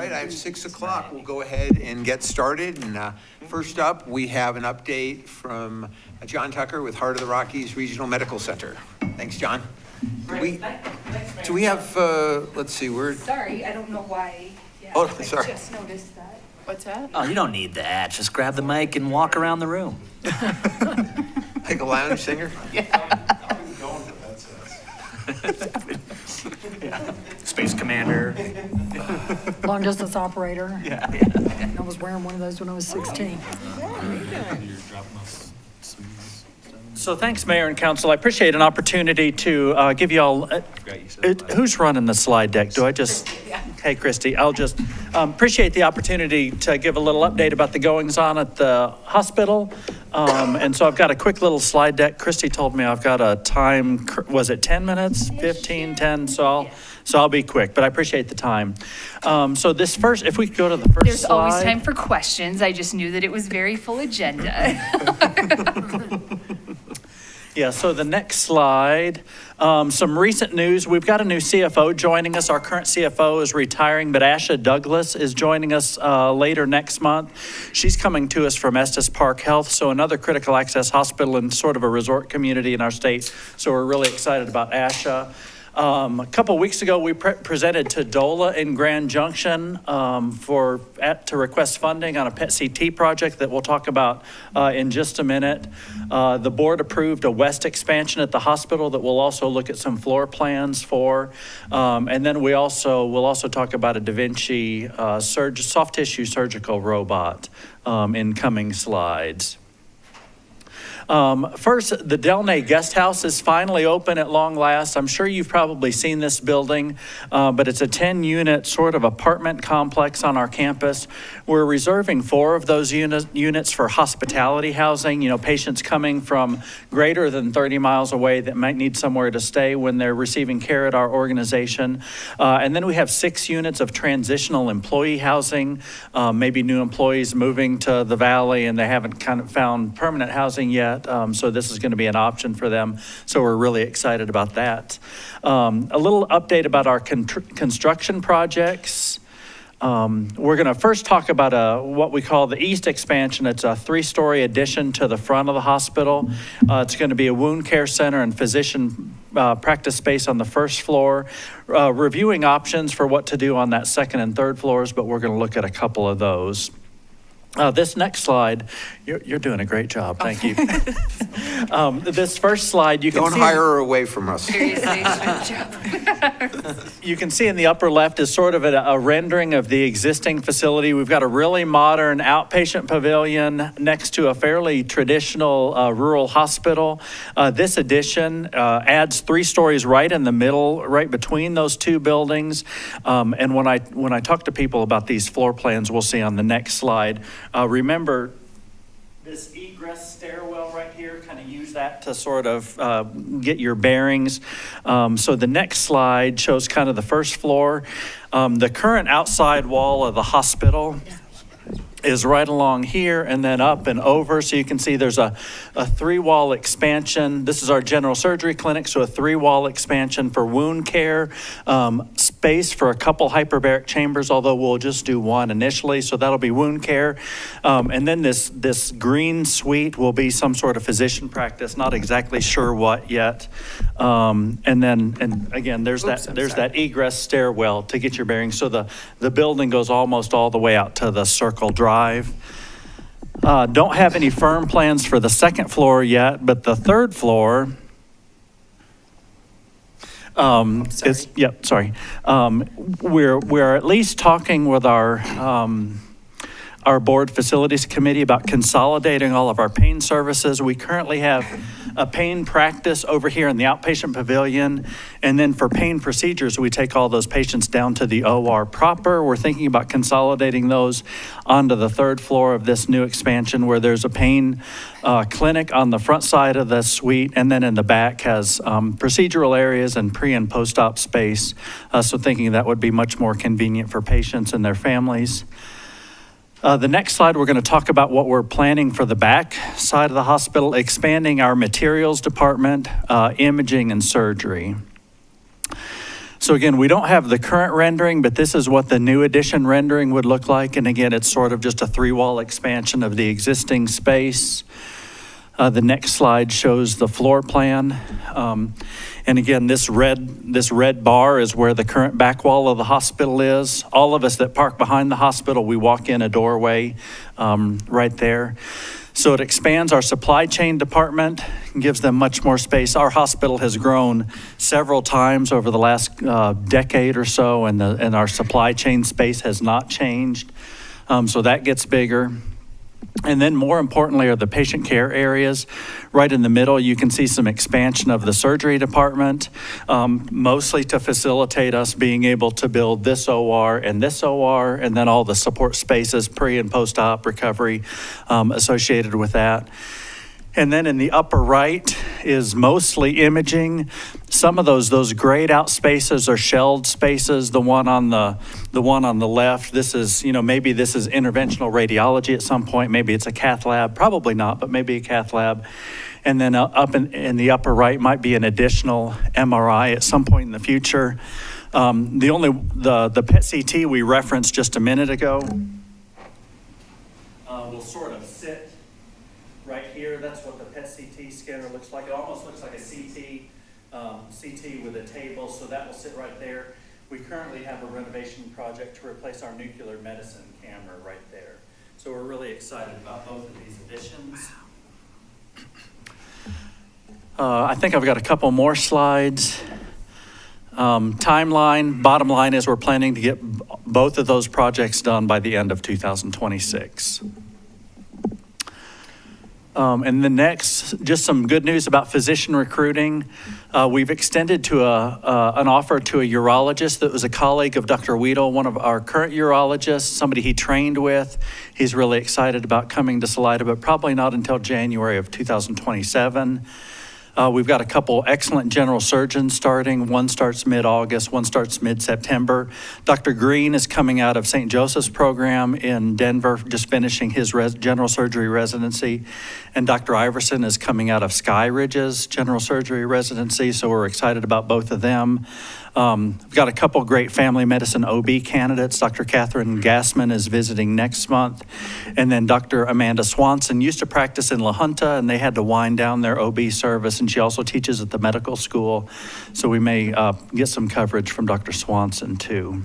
right, I have 6 o'clock. We'll go ahead and get started. And first up, we have an update from John Tucker with Heart of the Rockies Regional Medical Center. Thanks, John. Do we have, let's see, Sorry, I don't know why. Yeah, Oh, sorry. I just noticed that. What's that? Oh, you don't need that. Just grab the mic and walk around the room. like a lounge singer? Space Commander. Long distance operator. Yeah. I was wearing one of those when I was 16. So thanks, Mayor and Council. I appreciate an opportunity to give you all, who's running the slide deck? Do I just, hey, Christy, I'll just appreciate the opportunity to give a little update about the goings on at the hospital. And so I've got a quick little slide deck. Christy told me I've got a time, was it 10 minutes, 15, 10? So I'll be quick, but I appreciate the time. So this first, if we could go to the first There's slide. always time for questions. I just knew that it was very full agenda. Yeah, so the next slide, some recent news. We've got a new CFO joining us. Our current CFO is retiring, but Asha Douglas is joining us later next month. She's coming to us from Estes Park Health, so another critical access hospital in sort of a resort community in our state. So we're really excited about Asha. A couple weeks ago, we presented to DOLA in Grand Junction to request funding on a PET-CT project that we'll talk about in just a minute. The board approved a west expansion at the hospital that we'll also look at some floor plans for. And then we'll also talk about a Da Vinci soft tissue surgical robot in coming slides. First, the Delnay Guest House is finally open at long last. I'm sure you've probably seen this building, but it's a 10-unit sort of apartment complex on our campus. We're reserving 4 of those units for hospitality housing, patients coming from greater than 30 miles away that might need somewhere to stay when they're receiving care at our organization. And then we have 6 units of transitional employee housing, maybe new employees moving to the valley and they haven't kind of found permanent housing yet. So this is going to be an option for them. So we're really excited about that. A little update about our construction projects. We're going to first talk about what we call the East expansion. It's a 3-story addition to the front of the hospital. It's going to be a wound care center and physician practice space on the first floor. Reviewing options for what to do on that second and third floors, but we're going to look at a couple of those. This next slide, you're doing a great job. Thank you. This first slide, you can Don't see. hire her away from us. Seriously, good job. You can see in the upper left is sort of a rendering of the existing facility. We've got a really modern outpatient pavilion next to a fairly traditional rural hospital. This addition adds 3 stories right in the middle, right between those 2 buildings. And when I talk to people about these floor plans, we'll see on the next slide. Remember this egress stairwell right here, kind of use that to sort of get your bearings. So the next slide shows kind of the first floor. The current outside wall of the hospital is right along here and then up and over. So you can see there's a 3-wall expansion. This is our general surgery clinic, so a 3-wall expansion for wound care, space for a couple hyperbaric chambers, although we'll just do 1 initially, so that'll be wound care. And then this green suite will be some sort of physician practice, not exactly sure what yet. And again, there's that egress stairwell to get your bearings. So the building goes almost all the way out to the circle drive. Don't have any firm plans for the second floor yet, but the third floor we're at least talking with our board facilities committee about consolidating all of our pain services. We currently have a pain practice over here in the outpatient pavilion. And then for pain procedures, we take all those patients down to the OR proper. We're thinking about consolidating those onto the 3rd floor of this new expansion where there's a pain clinic on the front side of the suite. And then in the back has procedural areas and pre and post-op space. So thinking that would be much more convenient for patients and their families. The next slide, we're going to talk about what we're planning for the back side of the hospital, expanding our materials department, imaging, and surgery. So again, we don't have the current rendering, but this is what the new addition rendering would look like. And again, it's sort of just a 3-wall expansion of the existing space. The next slide shows the floor plan. And again, this red bar is where the current back wall of the hospital is. All of us that park behind the hospital, we walk in a doorway right there. So it expands our supply chain department and gives them much more space. Our hospital has grown several times over the last decade or so, and our supply chain space has not changed. So that gets bigger. And then more importantly are the patient care areas. Right in the middle, you can see some expansion of the surgery department, mostly to facilitate us being able to build this OR, and then all the support spaces, pre and post-op recovery associated with that. And then in the upper right is mostly imaging. Some of those grayed out spaces are shelled spaces. The one on the left, this is, maybe this is interventional radiology at some point. Maybe it's a cath lab, probably not, but maybe a cath lab. And then up in the upper right might be an additional MRI at some point in the future. The PET CT we referenced just a minute ago will sort of sit right here. That's what the PET CT scanner looks like. It almost looks like a CT with a table, so that will sit right there. We currently have a renovation project to replace our nuclear medicine camera right there. So we're really excited about both of these additions. I think I've got a couple more slides. Timeline, bottom line is we're planning to get both of those projects done by the end of 2026. And the next, just some good news about physician recruiting. We've extended to an offer to a urologist that was a colleague of Dr. Weedle, one of our current urologists, somebody he trained with. He's really excited about coming to Salida, but probably not until January of 2027. We've got a couple excellent general surgeons starting. One starts mid-August, one starts mid-September. Dr. Green is coming out of St. Joseph's program in Denver, just finishing his general surgery residency. And Dr. Iverson is coming out of Sky Ridge's general surgery residency, so we're excited about both of them. We've got a couple great family medicine OB candidates. Dr. Catherine Gassman is visiting next month. And then Dr. Amanda Swanson used to practice in La Junta, and they had to wind down their OB service, and she also teaches at the medical school. So we may get some coverage from Dr. Swanson too.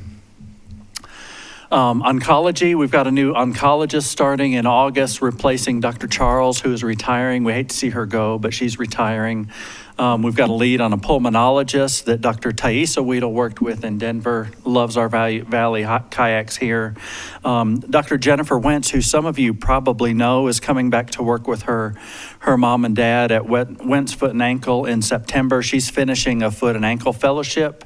Oncology, we've got a new oncologist starting in August, replacing Dr. Charles, who is retiring. We hate to see her go, but she's retiring. We've got a lead on a pulmonologist that Dr. Thaisa Weedle worked with in Denver, loves our Valley kayaks here. Dr. Jennifer Wentz, who some of you probably know, is coming back to work with her mom and dad at Wentz Foot and Ankle in September. She's finishing a foot and ankle fellowship.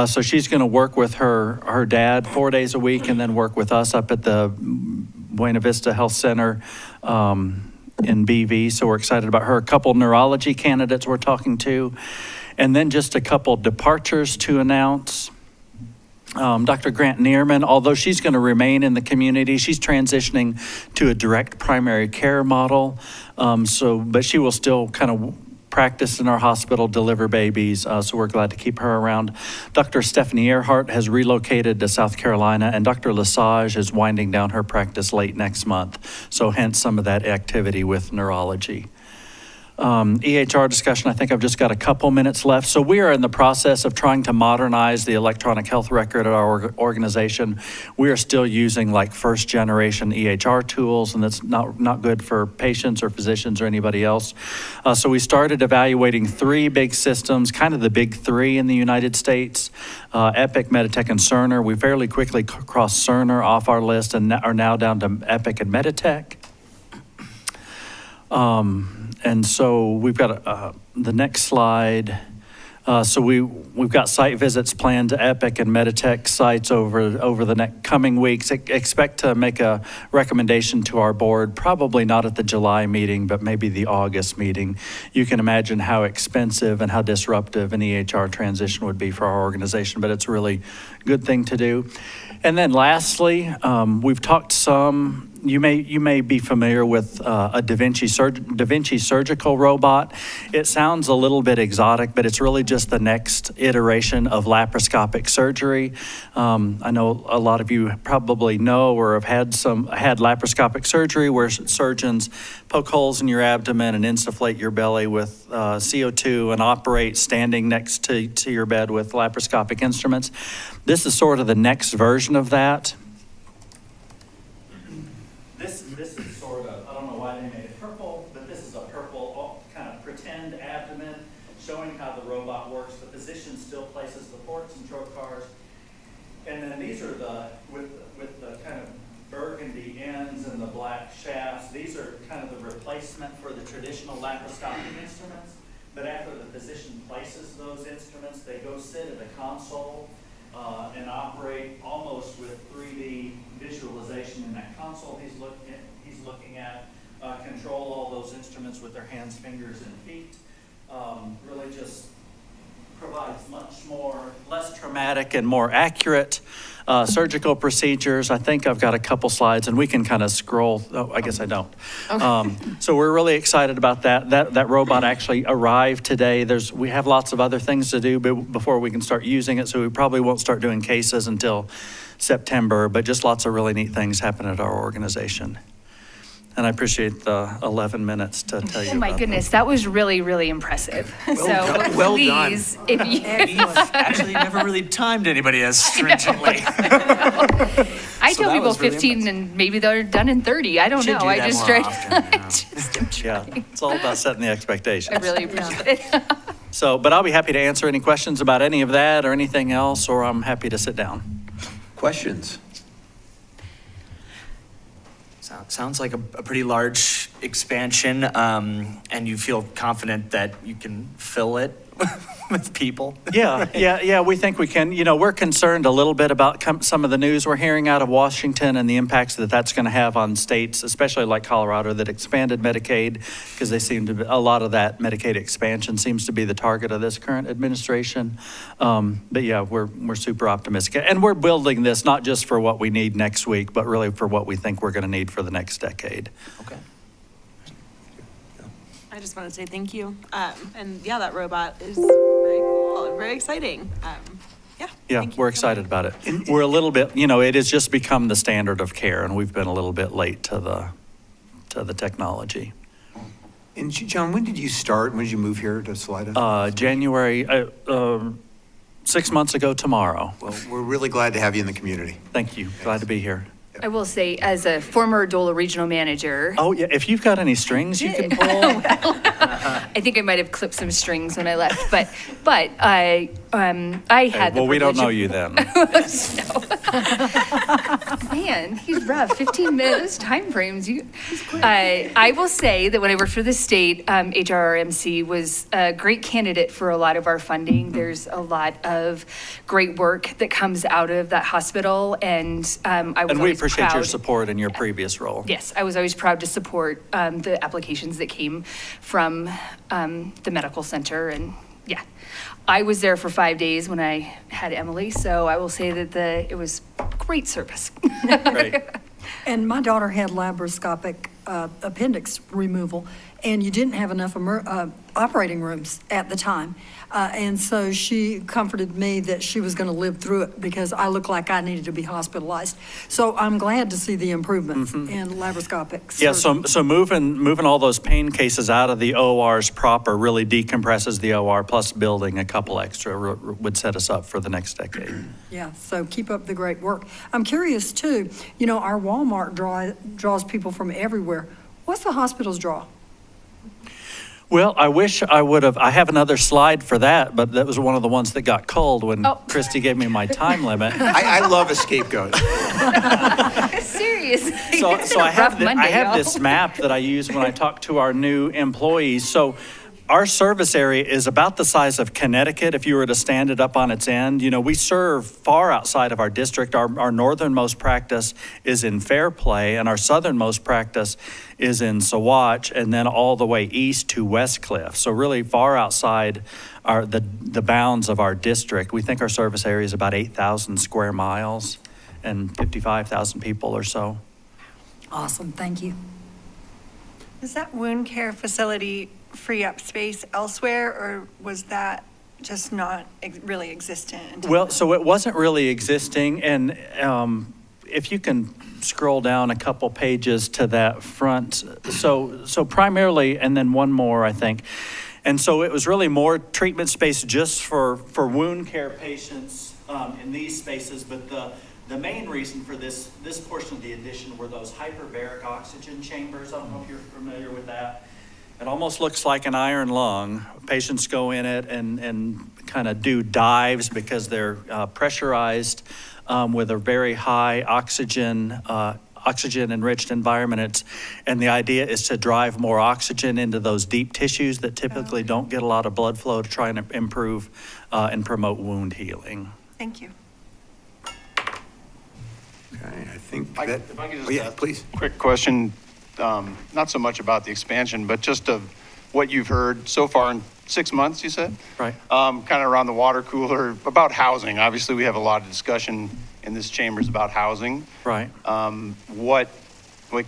So she's going to work with her dad 4 days a week and then work with us up at the Buena Vista Health Center in BV, so we're excited about her. A couple neurology candidates we're talking to, and then just a couple departures to announce. Dr. Grant Neerman, although she's going to remain in the community, she's transitioning to a direct primary care model, but she will still kind of practice in our hospital, deliver babies, so we're glad to keep her around. Dr. Stephanie Earhart has relocated to South Carolina, and Dr. Lesage is winding down her practice late next month, so hence some of that activity with neurology. EHR discussion, I think I've just got a couple minutes left. So we are in the process of trying to modernize the electronic health record at our organization. We are still using like first generation EHR tools, and that's not good for patients or physicians or anybody else. So we started evaluating 3 big systems, kind of the big 3 in the United States, Epic, Meditech, and Cerner. We fairly quickly crossed Cerner off our list and are now down to Epic and Meditech. And so we've got the next slide. So we've got site visits planned to Epic and Meditech sites over the next coming weeks. Expect to make a recommendation to our board, probably not at the July meeting, but maybe the August meeting. You can imagine how expensive and how disruptive an EHR transition would be for our organization, but it's a really good thing to do. And then lastly, we've talked some you may be familiar with a Da Vinci surgical robot. It sounds a little bit exotic, but it's really just the next iteration of laparoscopic surgery. I know a lot of you probably know or have had laparoscopic surgery where surgeons poke holes in your abdomen and insufflate your belly with CO2 and operate standing next to your bed with laparoscopic instruments. This is sort of the next version of that. This is sort of, I don't know why they made it purple, but this is a purple kind of pretend abdomen showing how the robot works. The physician still places the ports and trocars. And then these are with the kind of burgundy ends and the black shafts. These are kind of the replacement for the traditional laparoscopic instruments. But after the physician places those instruments, they go sit at a console and operate almost with 3D visualization in that console he's looking at, control all those instruments with their hands, fingers, and feet. Really just provides much more, less traumatic and more accurate surgical procedures. I think I've got a couple slides and we can kind of scroll. Oh, I guess I don't. Okay. So we're really excited about that. That robot actually arrived today. We have lots of other things to do before we can start using it. So we probably won't start doing cases until September, but just lots of really neat things happen at our organization. And I appreciate the 11 minutes to tell you Oh my about goodness, that was really, really impressive. So done. Well done. please, if you, Actually, never really timed anybody as stringently. I So tell that people was really 15 and maybe they're done in 30. I don't Should know. do I that just more tried. often, yeah. I just am Yeah, trying. it's all about setting the expectations. I really appreciate it. So, but I'll be happy to answer any questions about any of that or anything else, or I'm happy to sit down. Questions? Sounds like a pretty large expansion, and you feel confident that you can fill it with people? Yeah, we think we can. You know, we're concerned a little bit about some of the news we're hearing out of Washington and the impacts that that's going to have on states, especially like Colorado, that expanded Medicaid, because a lot of that Medicaid expansion seems to be the target of this current administration. But yeah, we're super optimistic. And we're building this not just for what we need next week, but really for what we think we're going to need for the next decade. Okay. I just want to say thank you. And yeah, that robot is very cool, very exciting. Yeah. Yeah, thank you we're so excited much. about it. We're a little bit, it has just become the standard of care, and we've been a little bit late to the technology. And John, when did you start? When did you move here to Salida? January, 6 months ago tomorrow. Well, we're really glad to have you in the community. Thank you. Glad to be here. I will say, as a former DOLA regional manager, Oh, yeah, if you've got any strings you can pull. I think I might have clipped some strings when I left, but I had the Well, we don't privilege know of- you then. Man, he's rough. 15 minutes, time frames. I will say that when I worked for the state, HRRMC was a great candidate for a lot of our funding. There's a lot of great work that comes out of that hospital, and I was And we always appreciate your proud. support in your previous role. Yes, I was always proud to support the applications that came from the medical center, and yeah. I was there for 5 days when I had Emily, so I will say that it was great service. Great. And my daughter had laparoscopic appendix removal, and you didn't have enough operating rooms at the time. And so she comforted me that she was going to live through it because I looked like I needed to be hospitalized. So I'm glad to see the improvements in laparoscopic Yeah, surgery. so moving all those pain cases out of the ORs proper really decompresses the OR, plus building a couple extra would set us up for the next decade. Yeah, so keep up the great work. I'm curious too, our Walmart draws people from everywhere. What's the hospital's draw? Well, I wish I would have, I have another slide for that, but that was one of the ones that got culled when Oh. Christy gave me my time limit. I love a scapegoat. Seriously. So I have Rough I Monday, have y'all. this map that I use when I talk to our new employees. So our service area is about the size of Connecticut if you were to stand it up on its end. We serve far outside of our district. Our northernmost practice is in Fairplay, and our southernmost practice is in Saguache, and then all the way east to Westcliff. So really far outside the bounds of our district. We think our service area is about 8,000 square miles and 55,000 people or so. Awesome, thank you. Does that wound care facility free up space elsewhere, or was that just not really existent? until Well, now? so it wasn't really existing, and if you can scroll down a couple pages to that front, so primarily, and then one more, I think. And so it was really more treatment space just for wound care patients in these spaces, but the main reason for this portion of the addition were those hyperbaric oxygen chambers. I don't know if you're familiar with that. It almost looks like an iron lung. Patients go in it and kind of do dives because they're pressurized with a very high oxygen-enriched environment. And the idea is to drive more oxygen into those deep tissues that typically don't get a lot of blood flow to try and improve and promote wound healing. Thank you. Okay, I think I- that. if I could just Oh, yeah, ask- please. Quick question, not so much about the expansion, but just of what you've heard so far in 6 months, you said? Right. Kind of around the water cooler, about housing. Obviously, we have a lot of discussion in this chambers about housing. Right. What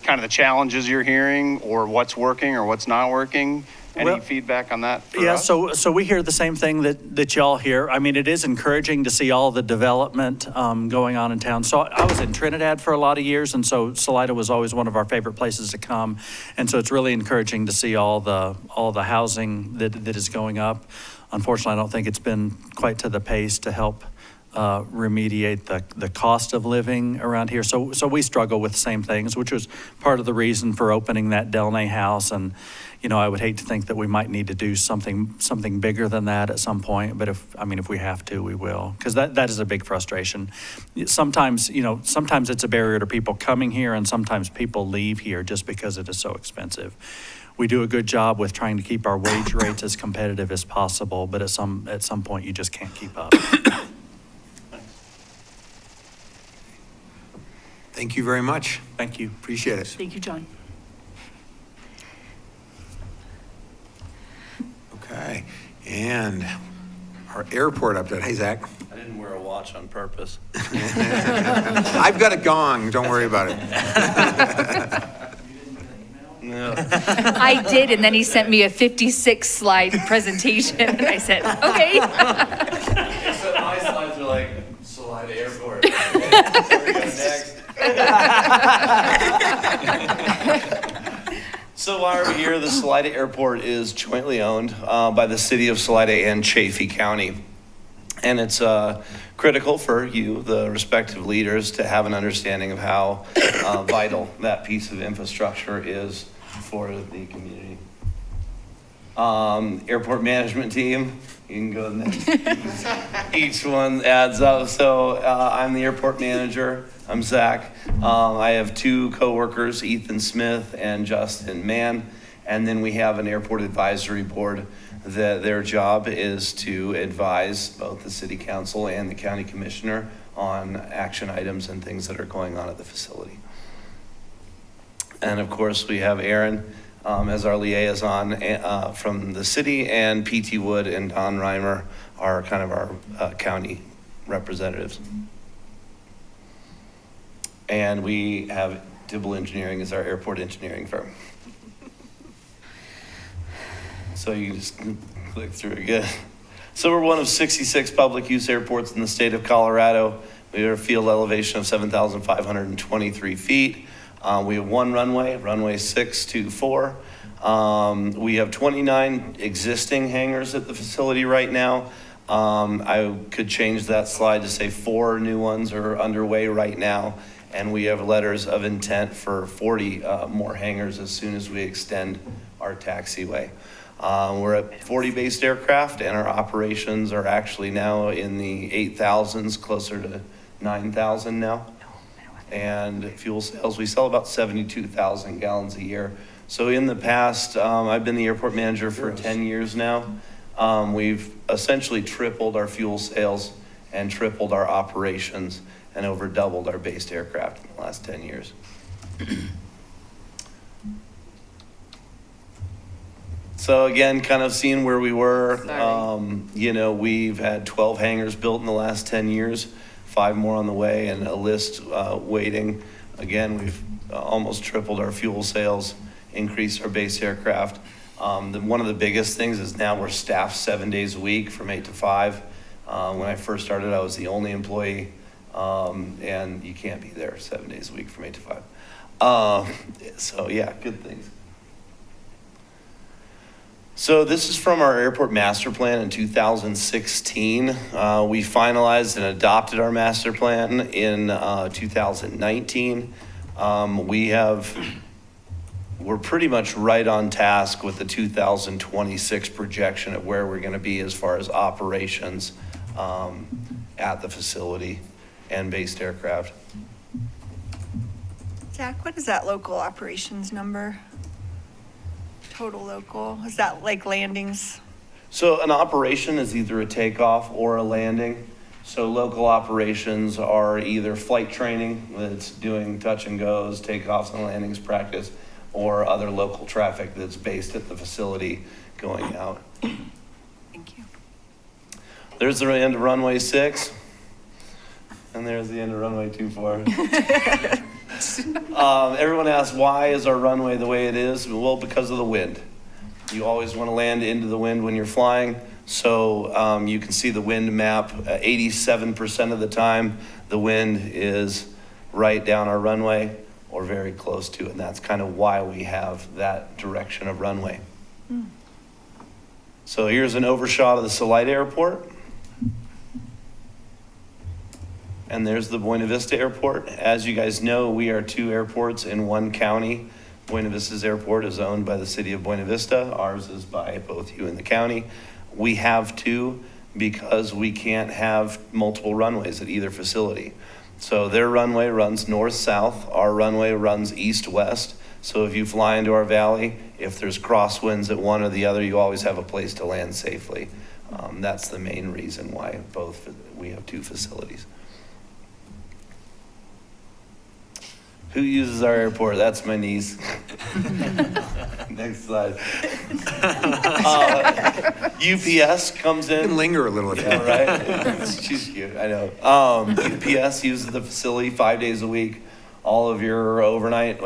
kind of the challenges you're hearing, or what's working or what's not working? Any Well, feedback on that for Yeah, us? so we hear the same thing that y'all hear. I mean, it is encouraging to see all the development going on in town. So I was in Trinidad for a lot of years, and so Salida was always one of our favorite places to come. And so it's really encouraging to see all the housing that is going up. Unfortunately, I don't think it's been quite to the pace to help remediate the cost of living around here. So we struggle with the same things, which was part of the reason for opening that Delnay house. And, you know, I would hate to think that we might need to do something bigger than that at some point. But if we have to, we will, because that is a big frustration. Sometimes it's a barrier to people coming here, and sometimes people leave here just because it is so expensive. We do a good job with trying to keep our wage rates as competitive as possible, but at some point you just can't keep up. Thank you very much. Thank you. Appreciate it. Thank you, John. Okay, and our airport update. Hey, Zach. I didn't wear a watch on purpose. I've got a gong, don't worry about it. No. I did, and then he sent me a 56-slide presentation, and I said, okay. Except my slides are like, Salida Airport. Next. So why are we here? The Salida Airport is jointly owned by the city of Salida and Chaffee County. And it's critical for you, the respective leaders, to have an understanding of how vital that piece of infrastructure is for the community. Airport management team, you can go next. Each one adds up. So I'm the airport manager. I'm Zach. I have two coworkers, Ethan Smith and Justin Mann. And then we have an airport advisory board that their job is to advise both the city council and the county commissioner on action items and things that are going on at the facility. And of course, we have Aaron as our liaison from the city, and P.T. Wood and Don Reimer are kind of our county representatives. And we have Dibble Engineering as our airport engineering firm. So you can just click through again. So we're one of 66 public use airports in the state of Colorado. We have a field elevation of 7,523 feet. We have one runway 624. We have 29 existing hangars at the facility right now. I could change that slide to say 4 new ones are underway right now. And we have letters of intent for 40 more hangars as soon as we extend our taxiway. We're at 40 based aircraft, and our operations are actually now in the 8,000s, closer to 9,000 now. And fuel sales, we sell about 72,000 gallons a year. So in the past, I've been the airport manager for 10 years now. We've essentially tripled our fuel sales and tripled our operations and over doubled our based aircraft in the last 10 years. So again, kind of seeing where we were, we've had 12 hangars built in the last 10 years, 5 more on the way, and a list waiting. Again, we've almost tripled our fuel sales, increased our base aircraft. One of the biggest things is now we're staffed 7 days a week from 8 to 5. When I first started, I was the only employee, and you can't be there 7 days a week from 8 to 5. So yeah, good things. So this is from our airport master plan in 2016. We finalized and adopted our master plan in 2019. We're pretty much right on task with the 2026 projection of where we're going to be as far as operations at the facility and based aircraft. Zach, what is that local operations number? Total local? Is that like landings? So an operation is either a takeoff or a landing. So local operations are either flight training, that's doing touch and goes, takeoffs and landings practice, or other local traffic that's based at the facility going out. Thank you. There's the end of runway 6, and there's the end of runway 24. Everyone asks, why is our runway the way it is? Well, because of the wind. You always want to land into the wind when you're flying. So you can see the wind map. 87% of the time, the wind is right down our runway or very close to it. And that's kind of why we have that direction of runway. So here's an overshot of the Salida Airport. And there's the Buena Vista Airport. As you guys know, we are 2 airports in 1 county. Buena Vista's airport is owned by the city of Buena Vista. Ours is by both you and the county. We have 2 because we can't have multiple runways at either facility. So their runway runs north-south. Our runway runs east-west. So if you fly into our valley, if there's crosswinds at one or the other, you always have a place to land safely. That's the main reason why we have 2 facilities. Who uses our airport? That's my niece. Next slide. UPS comes You can in. linger a little if you want. Yeah, right? She's cute, I know. UPS uses the facility 5 days a week. All of your overnight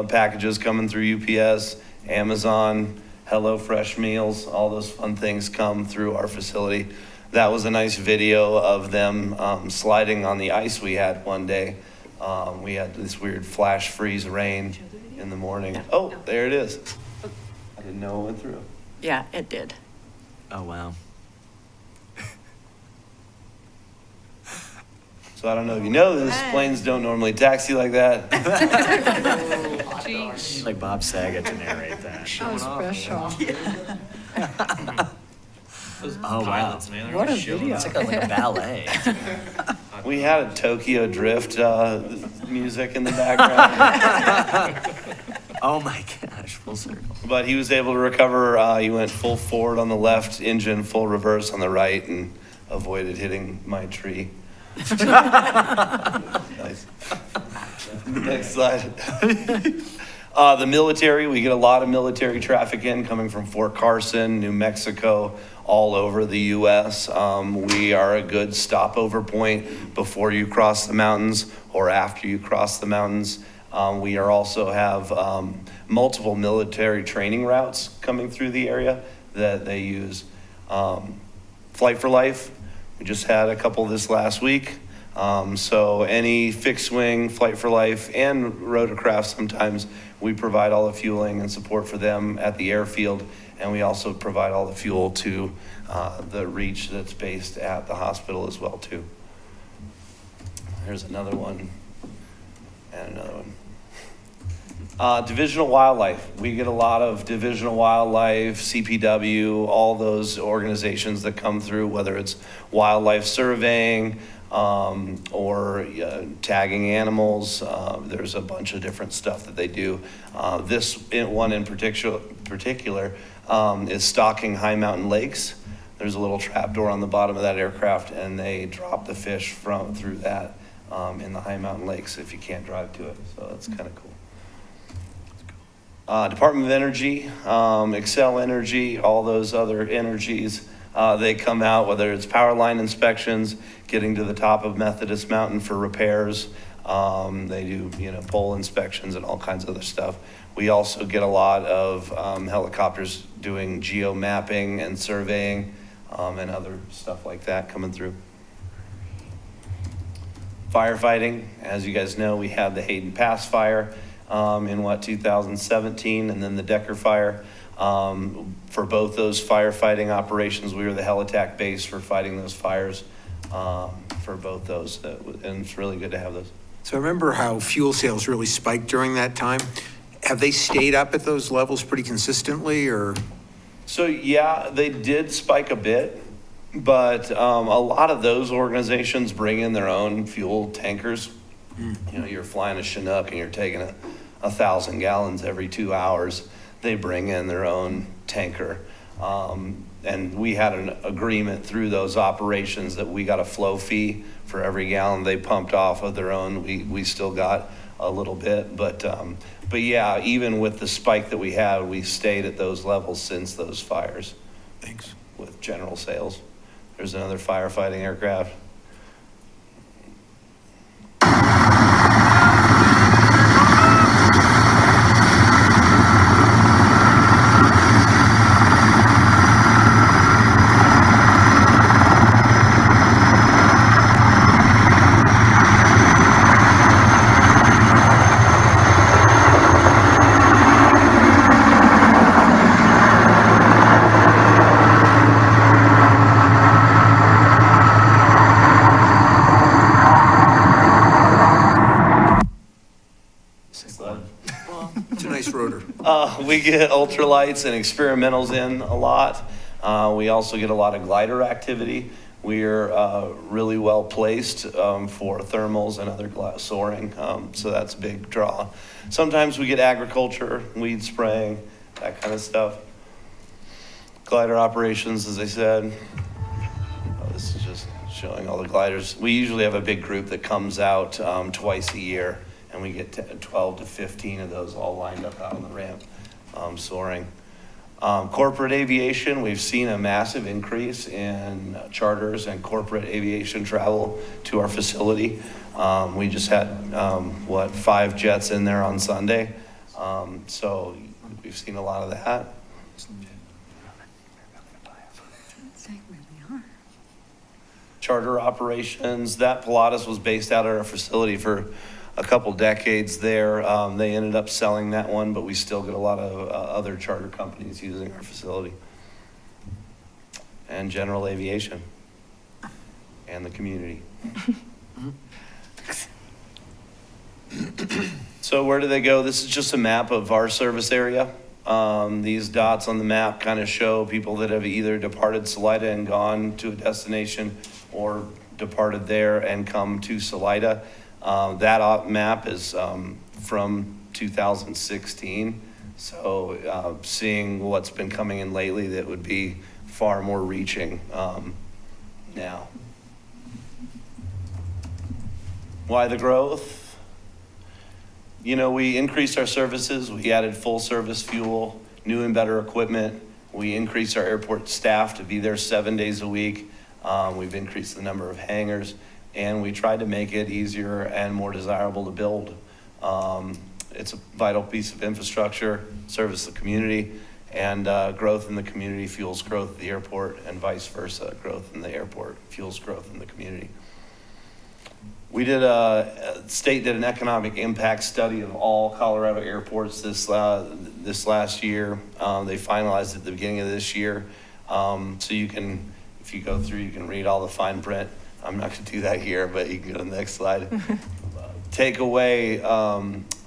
packages coming through UPS, Amazon, HelloFresh meals, all those fun things come through our facility. That was a nice video of them sliding on the ice we had one day. We had this weird flash freeze rain in the morning. Oh, there it is. I didn't know it went through. Yeah, it did. Oh, wow. So I don't know if you know this, planes don't normally taxi like that. Like Bob Saget to narrate that. Oh, special. Oh, wow. What a video. It's like a ballet. We had a Tokyo Drift music in the background. Oh my gosh, full circle. But he was able to recover. He went full forward on the left engine, full reverse on the right, and avoided hitting my tree. Nice. Next slide. The military, we get a lot of military traffic in coming from Fort Carson, New Mexico, all over the U.S. We are a good stopover point before you cross the mountains or after you cross the mountains. We also have multiple military training routes coming through the area that they use. Flight for Life, we just had a couple this last week. So any fixed wing, Flight for Life, and rotorcraft sometimes, we provide all the fueling and support for them at the airfield, and we also provide all the fuel to the reach that's based at the hospital as well too. Here's another one, and another one. Divisional Wildlife. We get a lot of Divisional Wildlife, CPW, all those organizations that come through, whether it's wildlife surveying, or tagging animals. There's a bunch of different stuff that they do. This one in particular is stocking high mountain lakes. There's a little trap door on the bottom of that aircraft, and they drop the fish through that in the high mountain lakes if you can't drive to it. So that's kind of cool. Department of Energy, Excel Energy, all those other energies. They come out, whether it's power line inspections, getting to the top of Methodist Mountain for repairs, They do, pole inspections and all kinds of other stuff. We also get a lot of helicopters doing geo mapping and surveying and other stuff like that coming through. Firefighting, as you guys know, we had the Hayden Pass fire in 2017, and then the Decker fire. For both those firefighting operations, we were the helitack base for fighting those fires for both those, and it's really good to have those. So I remember how fuel sales really spiked during that time. Have they stayed up at those levels pretty consistently, or? So yeah, they did spike a bit, but a lot of those organizations bring in their own fuel tankers. You're flying a Chinook and you're taking 1,000 gallons every 2 hours. They bring in their own tanker. And we had an agreement through those operations that we got a flow fee for every gallon they pumped off of their own. We still got a little bit, but yeah, even with the spike that we had, we stayed at those levels since those fires. Thanks. With general sales. There's another firefighting aircraft. It's a nice rotor. We get ultralights and experimentals in a lot. We also get a lot of glider activity. We're really well placed for thermals and other soaring, so that's a big draw. Sometimes we get agriculture, weed spraying, that kind of stuff. Glider operations, as I said. This is just showing all the gliders. We usually have a big group that comes out twice a year, and we get 12 to 15 of those all lined up out on the ramp, soaring. Corporate aviation, we've seen a massive increase in charters and corporate aviation travel to our facility. We just had, 5 jets in there on Sunday. So we've seen a lot of that. Charter operations, that Pilatus was based out at our facility for a couple decades there. They ended up selling that one, but we still get a lot of other charter companies using our facility. And general aviation and the community. So where do they go? This is just a map of our service area. These dots on the map kind of show people that have either departed Salida and gone to a destination or departed there and come to Salida. That map is from 2016. So seeing what's been coming in lately, that would be far more reaching now. Why the growth? We increased our services. We added full service fuel, new and better equipment. We increased our airport staff to be there 7 days a week. We've increased the number of hangars, and we tried to make it easier and more desirable to build. It's a vital piece of infrastructure, service the community, and growth in the community fuels growth at the airport, and vice versa. Growth in the airport fuels growth in the community. We did state did an economic impact study of all Colorado airports this last year. They finalized it at the beginning of this year. So you can, if you go through, you can read all the fine print. I'm not going to do that here, but you can go to the next slide. Take away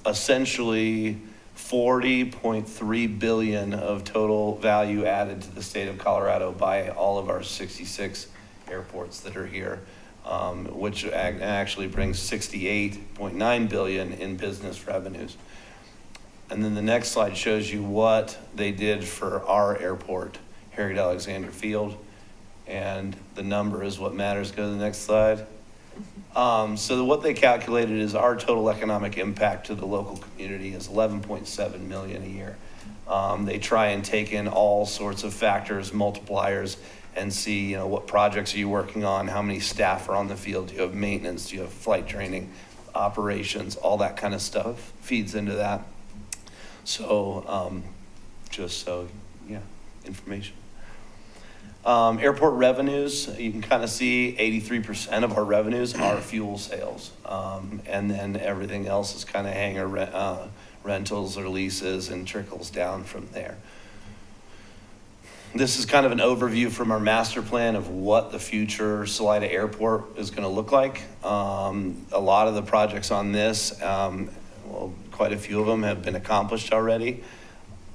essentially $40.3 billion of total value added to the state of Colorado by all of our 66 airports that are here, which actually brings $68.9 billion in business revenues. And then the next slide shows you what they did for our airport, Harriet Alexander Field. And the number is what matters. Go to the next slide. So what they calculated is our total economic impact to the local community is 11.7 million a year. They try and take in all sorts of factors, multipliers, and see, what projects are you working on? How many staff are on the field? Do you have maintenance? Do you have flight training? operations, all that kind of stuff feeds into that. So, just so, yeah, information. Airport revenues, you can kind of see 83% of our revenues are fuel sales. And then everything else is kind of hangar rentals or leases and trickles down from there. This is kind of an overview from our master plan of what the future Salida Airport is going to look like. A lot of the projects on this, well, quite a few of them have been accomplished already.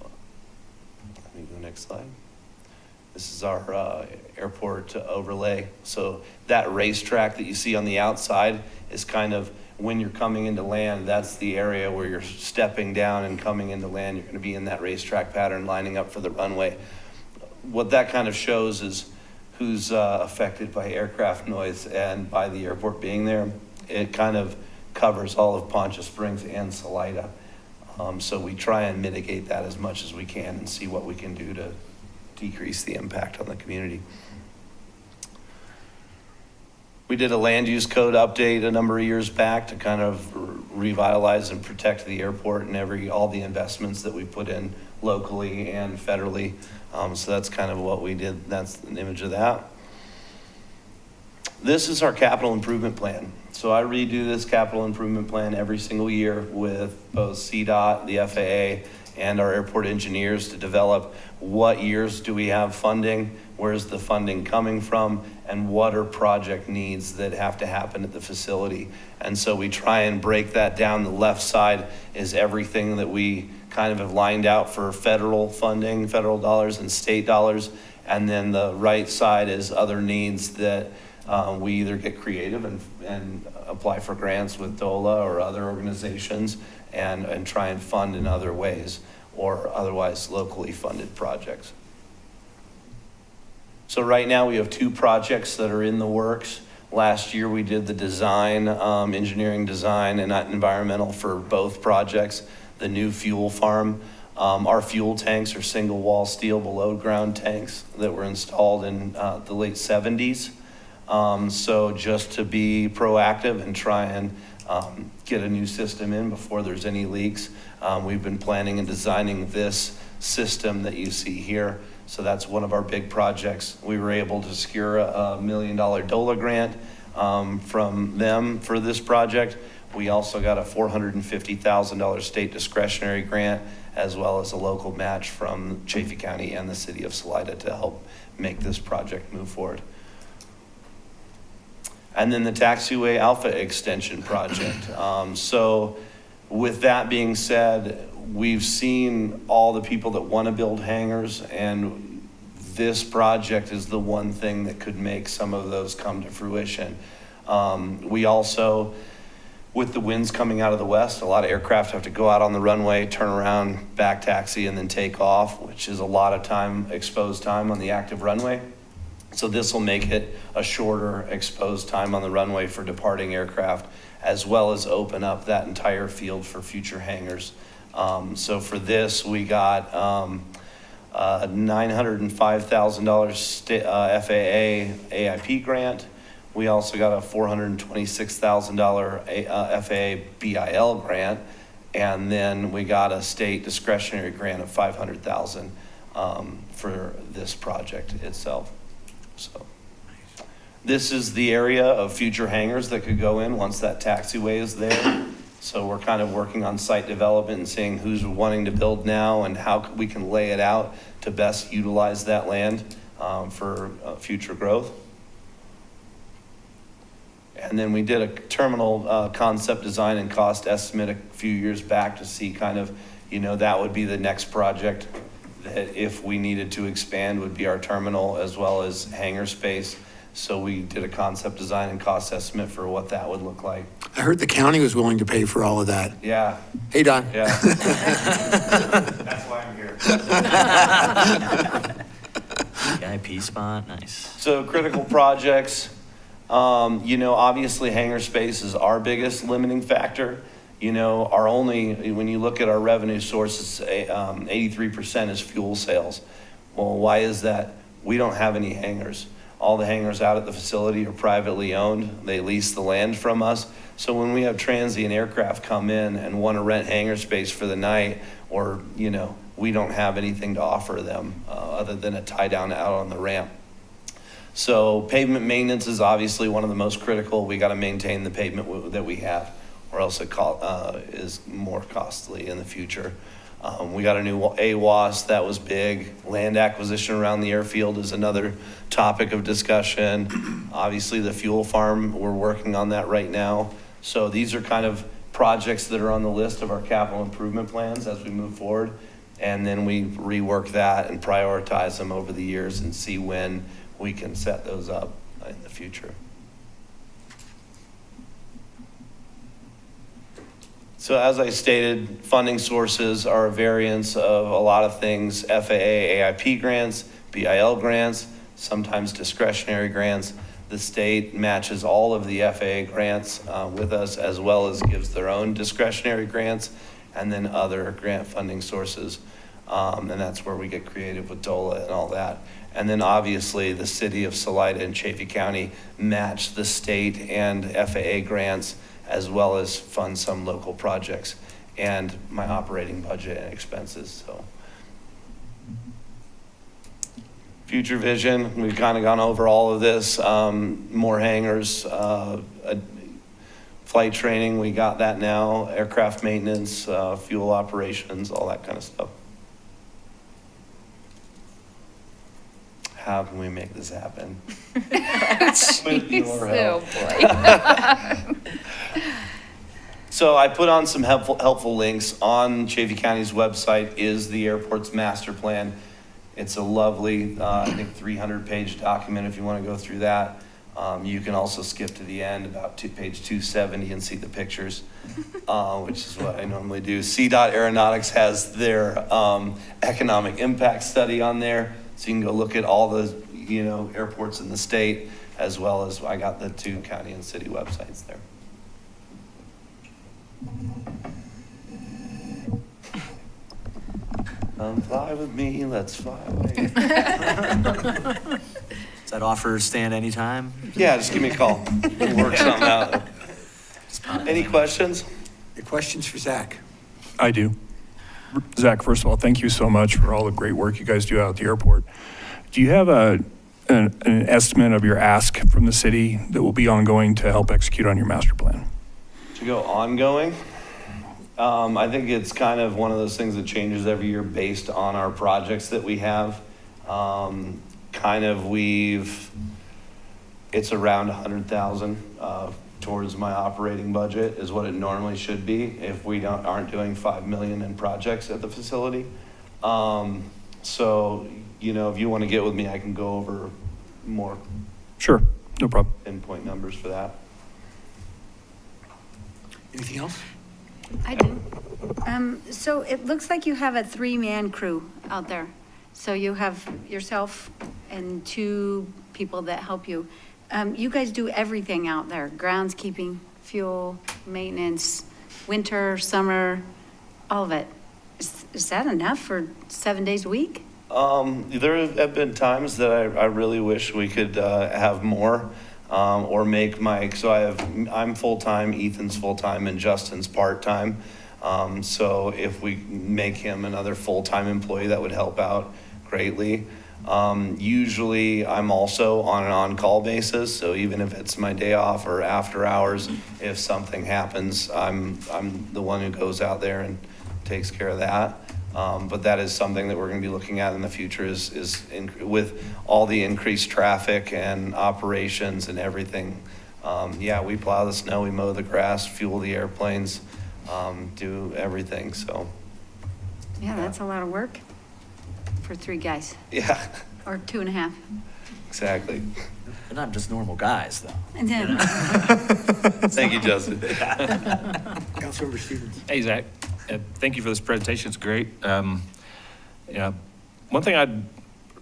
Let me go next slide. This is our airport overlay. So that racetrack that you see on the outside is kind of, when you're coming into land, that's the area where you're stepping down and coming into land. You're going to be in that racetrack pattern lining up for the runway. What that kind of shows is who's affected by aircraft noise and by the airport being there. It kind of covers all of Poncha Springs and Salida. So we try and mitigate that as much as we can and see what we can do to decrease the impact on the community. We did a land use code update a number of years back to kind of revitalize and protect the airport and all the investments that we put in locally and federally. So that's kind of what we did. That's an image of that. This is our capital improvement plan. So I redo this capital improvement plan every single year with both CDOT, the FAA, and our airport engineers to develop what years do we have funding, where's the funding coming from, and what are project needs that have to happen at the facility. And so we try and break that down. The left side is everything that we kind of have lined out for federal funding, federal dollars and state dollars. And then the right side is other needs that we either get creative and apply for grants with DOLA or other organizations and try and fund in other ways, or otherwise locally funded projects. So right now we have 2 projects that are in the works. Last year we did the design, engineering design and environmental for both projects. The new fuel farm. Our fuel tanks are single wall steel below ground tanks that were installed in the late 70s. So just to be proactive and try and get a new system in before there's any leaks. We've been planning and designing this system that you see here. So that's one of our big projects. We were able to secure a $1 million DOLA grant from them for this project. We also got a $450,000 state discretionary grant, as well as a local match from Chaffey County and the city of Salida to help make this project move forward. And then the taxiway alpha extension project. So with that being said, we've seen all the people that want to build hangars, and this project is the one thing that could make some of those come to fruition. We also, with the winds coming out of the west, a lot of aircraft have to go out on the runway, turn around, back taxi, and then take off, which is a lot of time, exposed time on the active runway. So this will make it a shorter exposed time on the runway for departing aircraft, as well as open up that entire field for future hangars. So for this, we got a $905,000 FAA AIP grant. We also got a $426,000 FAA BIL grant, and then we got a state discretionary grant of $500,000 for this project itself. So this is the area of future hangars that could go in once that taxiway is there. So we're kind of working on site development and seeing who's wanting to build now and how we can lay it out to best utilize that land for future growth. And then we did a terminal concept design and cost estimate a few years back to see kind of, that would be the next project that if we needed to expand would be our terminal as well as hangar space. So we did a concept design and cost estimate for what that would look like. I heard the county was willing to pay for all of that. Yeah. Hey, Don. Yeah. That's why I'm here. VIP spot, nice. So critical projects, obviously hangar space is our biggest limiting factor. When you look at our revenue sources, 83% is fuel sales. Well, why is that? We don't have any hangars. All the hangars out at the facility are privately owned. They lease the land from us. So when we have transient aircraft come in and want to rent hangar space for the night, or, we don't have anything to offer them other than a tie down out on the ramp. So pavement maintenance is obviously one of the most critical. We got to maintain the pavement that we have, or else it is more costly in the future. We got a new AWAS, that was big. Land acquisition around the airfield is another topic of discussion. Obviously, the fuel farm, we're working on that right now. So these are kind of projects that are on the list of our capital improvement plans as we move forward. And then we rework that and prioritize them over the years and see when we can set those up in the future. So as I stated, funding sources are a variance of a lot of things: FAA, AIP grants, BIL grants, sometimes discretionary grants. The state matches all of the FAA grants with us, as well as gives their own discretionary grants, and then other grant funding sources. And that's where we get creative with DOLA and all that. And then obviously the city of Salida and Chaffey County match the state and FAA grants, as well as fund some local projects and my operating budget and expenses. So future vision, we've kind of gone over all of this. More hangars, flight training, we got that now, aircraft maintenance, fuel operations, all that kind of stuff. How can we make this happen? With your help. Oh, boy. So I put on some helpful links. On Chaffey County's website is the airport's master plan. It's a lovely, I think 300-page document if you want to go through that. You can also skip to the end, about page 270, and see the pictures, which is what I normally do. CDOT Aeronautics has their economic impact study on there. So you can go look at all the, airports in the state, as well as I got the 2 county and city websites there. Come fly with me, let's fly away. Does that offer stand anytime? Yeah, just give me a call. We'll work something out. Any questions? Any questions for Zach? I do. Zach, first of all, thank you so much for all the great work you guys do out at the airport. Do you have an estimate of your ask from the city that will be ongoing to help execute on your master plan? To go ongoing, I think it's kind of one of those things that changes every year based on our projects that we have. It's around 100,000 towards my operating budget is what it normally should be if we aren't doing 5 million in projects at the facility. So, if you want to get with me, I can go over more Sure, no problem. pinpoint numbers for that. Anything else? I do. So it looks like you have a 3-man crew out there. So you have yourself and 2 people that help you. You guys do everything out there: groundskeeping, fuel, maintenance, winter, summer, all of it. Is that enough for 7 days a week? There have been times that I really wish we could have more, or make I'm full-time, Ethan's full-time, and Justin's part-time. So if we make him another full-time employee, that would help out greatly. Usually I'm also on an on-call basis, so even if it's my day off or after hours, if something happens, I'm the one who goes out there and takes care of that. But that is something that we're going to be looking at in the future with all the increased traffic and operations and everything. We plow the snow, we mow the grass, fuel the airplanes, do everything, so. Yeah, that's a lot of work for 3 guys, Yeah, or 2.5. exactly. They're not just normal guys, though. And then, Thank you, Justin. Councilmember Stevens. Hey, Zach. Thank you for this presentation. It's great. One thing I've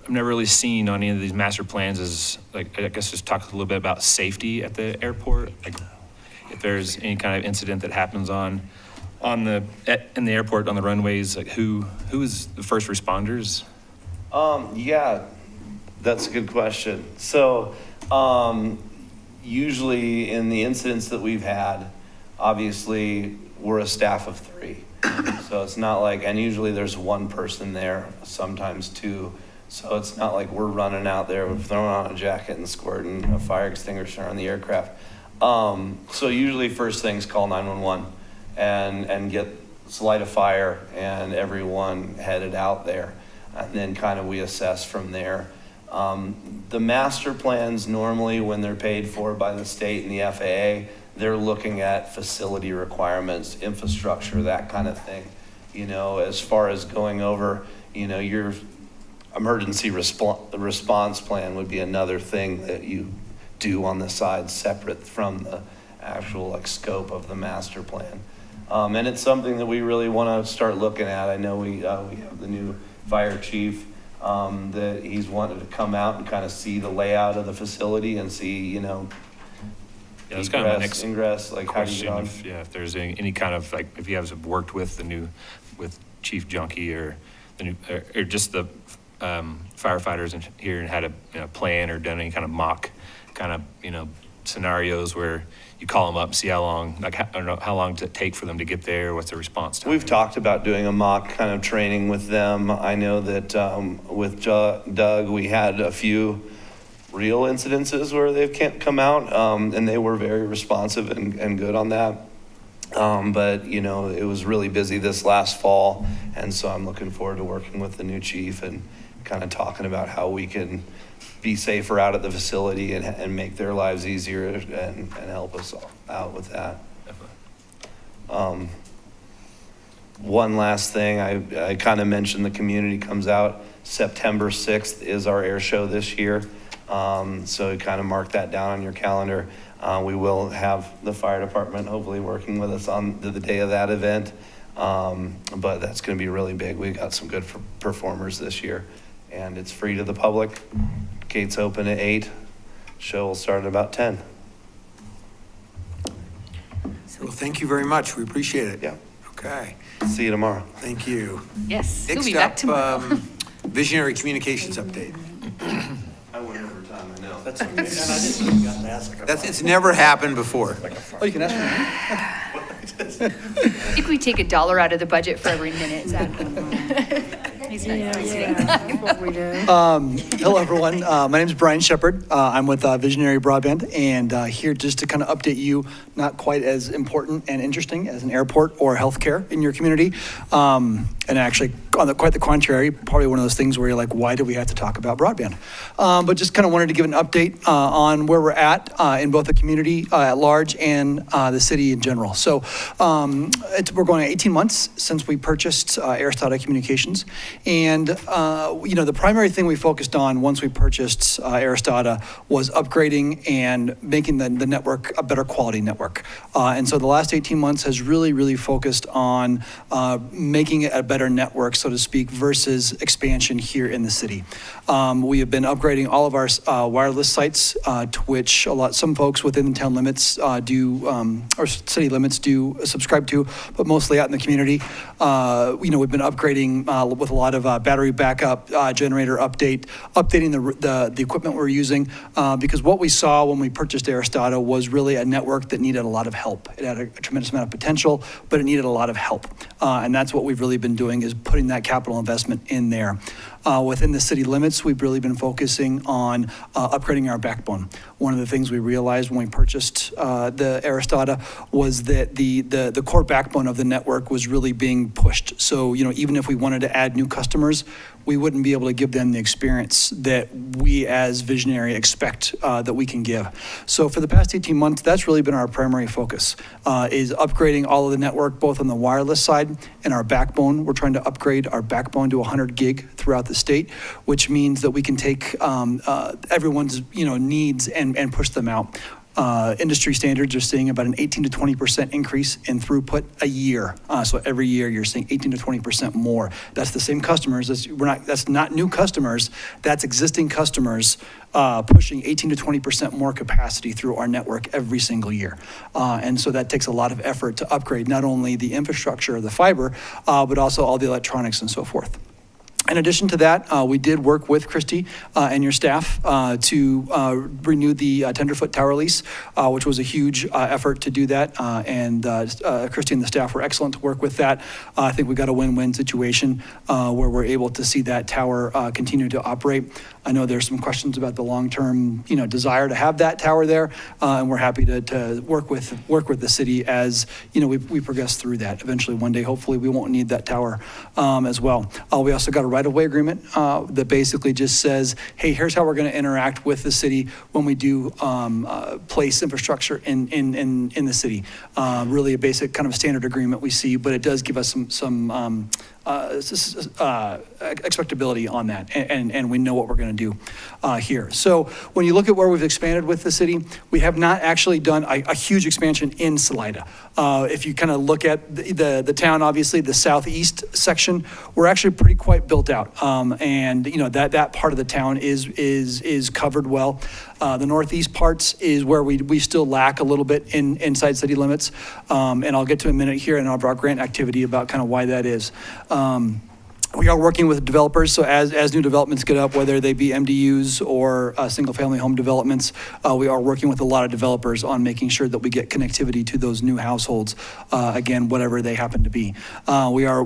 never really seen on any of these master plans is, I guess, just talk a little bit about safety at the airport. Like, if there's any kind of incident that happens in the airport, on the runways, like who is the first responders? Yeah, that's a good question. So, usually in the incidents that we've had, obviously, we're a staff of 3. So it's not like, and usually there's one person there, sometimes 2. So it's not like we're running out there, we're throwing on a jacket and squirting a fire extinguisher on the aircraft. So usually first things call 911 and get Salida Fire and everyone headed out there. And then kind of we assess from there. The master plans normally, when they're paid for by the state and the FAA, they're looking at facility requirements, infrastructure, that kind of thing. You know, as far as going over, you know, your emergency response plan would be another thing that you do on the side separate from the actual like scope of the master plan. And it's something that we really want to start looking at. I know we have the new fire chief that he's wanted to come out and kind of see the layout of the facility and see, you know, Yeah, that's kind of my next ingress, like how do you question. If there's any kind of, like, if you have worked with with Chief Junkie or the new, or just the firefighters in here and had a plan or done any kind of mock kind of, scenarios where you call them up, see how long, like, I don't know, how long does it take for them to get there? What's the response time? We've talked about doing a mock kind of training with them. I know that with Doug, we had a few real incidences where they've can't come out, and they were very responsive and good on that. But, it was really busy this last fall, and so I'm looking forward to working with the new chief and kind of talking about how we can be safer out at the facility and make their lives easier and help us out with that. One last thing, I kind of mentioned the community comes out. September 6th is our air show this year. So kind of mark that down on your calendar. We will have the fire department hopefully working with us on the day of that event. But that's going to be really big. We've got some good performers this year, and it's free to the public. Gates open at 8. Show will start at about 10. Well, thank you very much. We appreciate it. Yeah. Okay. See you tomorrow. Thank you. Yes, he'll be Next back up, tomorrow. Visionary Communications update. I went over time, I know. That's okay. And I just forgot to ask. It's never happened before. Oh, you can ask me. I think we take $1 out of the budget for every minute, Zach. He's not kidding. That's what we do. Hello, everyone. My name is Brian Shepard. I'm with Visionary Broadband, and here just to kind of update you, not quite as important and interesting as an airport or healthcare in your community. And actually, quite the contrary, probably one of those things where you're like, why do we have to talk about broadband? But just kind of wanted to give an update on where we're at in both the community at large and the city in general. So we're going 18 months since we purchased Aristata Communications. And, the primary thing we focused on once we purchased Aristata was upgrading and making the network a better quality network. And so the last 18 months has really, really focused on making it a better network, so to speak, versus expansion here in the city. We have been upgrading all of our wireless sites, to which some folks within the town limits or city limits do subscribe to, but mostly out in the community. We've been upgrading with a lot of battery backup, generator updating the equipment we're using, because what we saw when we purchased Aristata was really a network that needed a lot of help. It had a tremendous amount of potential, but it needed a lot of help. And that's what we've really been doing, is putting that capital investment in there. Within the city limits, we've really been focusing on upgrading our backbone. One of the things we realized when we purchased the Aristata was that the core backbone of the network was really being pushed. So, even if we wanted to add new customers, we wouldn't be able to give them the experience that we as Visionary expect that we can give. So for the past 18 months, that's really been our primary focus, is upgrading all of the network, both on the wireless side and our backbone. We're trying to upgrade our backbone to 100 gig throughout the state, which means that we can take everyone's needs and push them out. Industry standards are seeing about an 18 to 20% increase in throughput a year. So every year you're seeing 18 to 20% more. That's the same customers. That's not new customers. That's existing customers pushing 18 to 20% more capacity through our network every single year. And so that takes a lot of effort to upgrade not only the infrastructure, the fiber, but also all the electronics and so forth. In addition to that, we did work with Christy and your staff to renew the tenderfoot tower lease, which was a huge effort to do that. And Christy and the staff were excellent to work with that. I think we got a win-win situation where we're able to see that tower continue to operate. I know there's some questions about the long-term, desire to have that tower there, and we're happy to work with the city as we progress through that. Eventually, one day, hopefully, we won't need that tower as well. We also got a right-of-way agreement that basically just says, hey, here's how we're going to interact with the city when we do place infrastructure in the city. Really a basic kind of standard agreement we see, but it does give us some expectability on that, and we know what we're going to do here. So when you look at where we've expanded with the city, we have not actually done a huge expansion in Salida. If you kind of look at the town, obviously the southeast section, we're actually quite built out, and that part of the town is covered well. The northeast parts is where we still lack a little bit inside city limits, and I'll get to in a minute here in our grant activity about kind of why that is. We are working with developers, so as new developments get up, whether they be MDUs or single-family home developments, we are working with a lot of developers on making sure that we get connectivity to those new households, again, whatever they happen to be. We are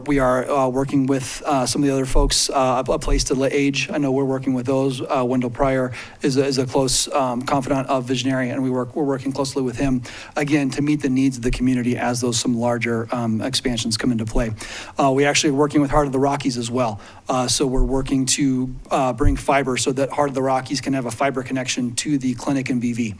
working with some of the other folks, a place to age. I know we're working with those. Wendell Pryor is a close confidant of Visionary, and we're working closely with him, again, to meet the needs of the community as some larger expansions come into play. We actually are working with Heart of the Rockies as well. So we're working to bring fiber so that Heart of the Rockies can have a fiber connection to the clinic in BV,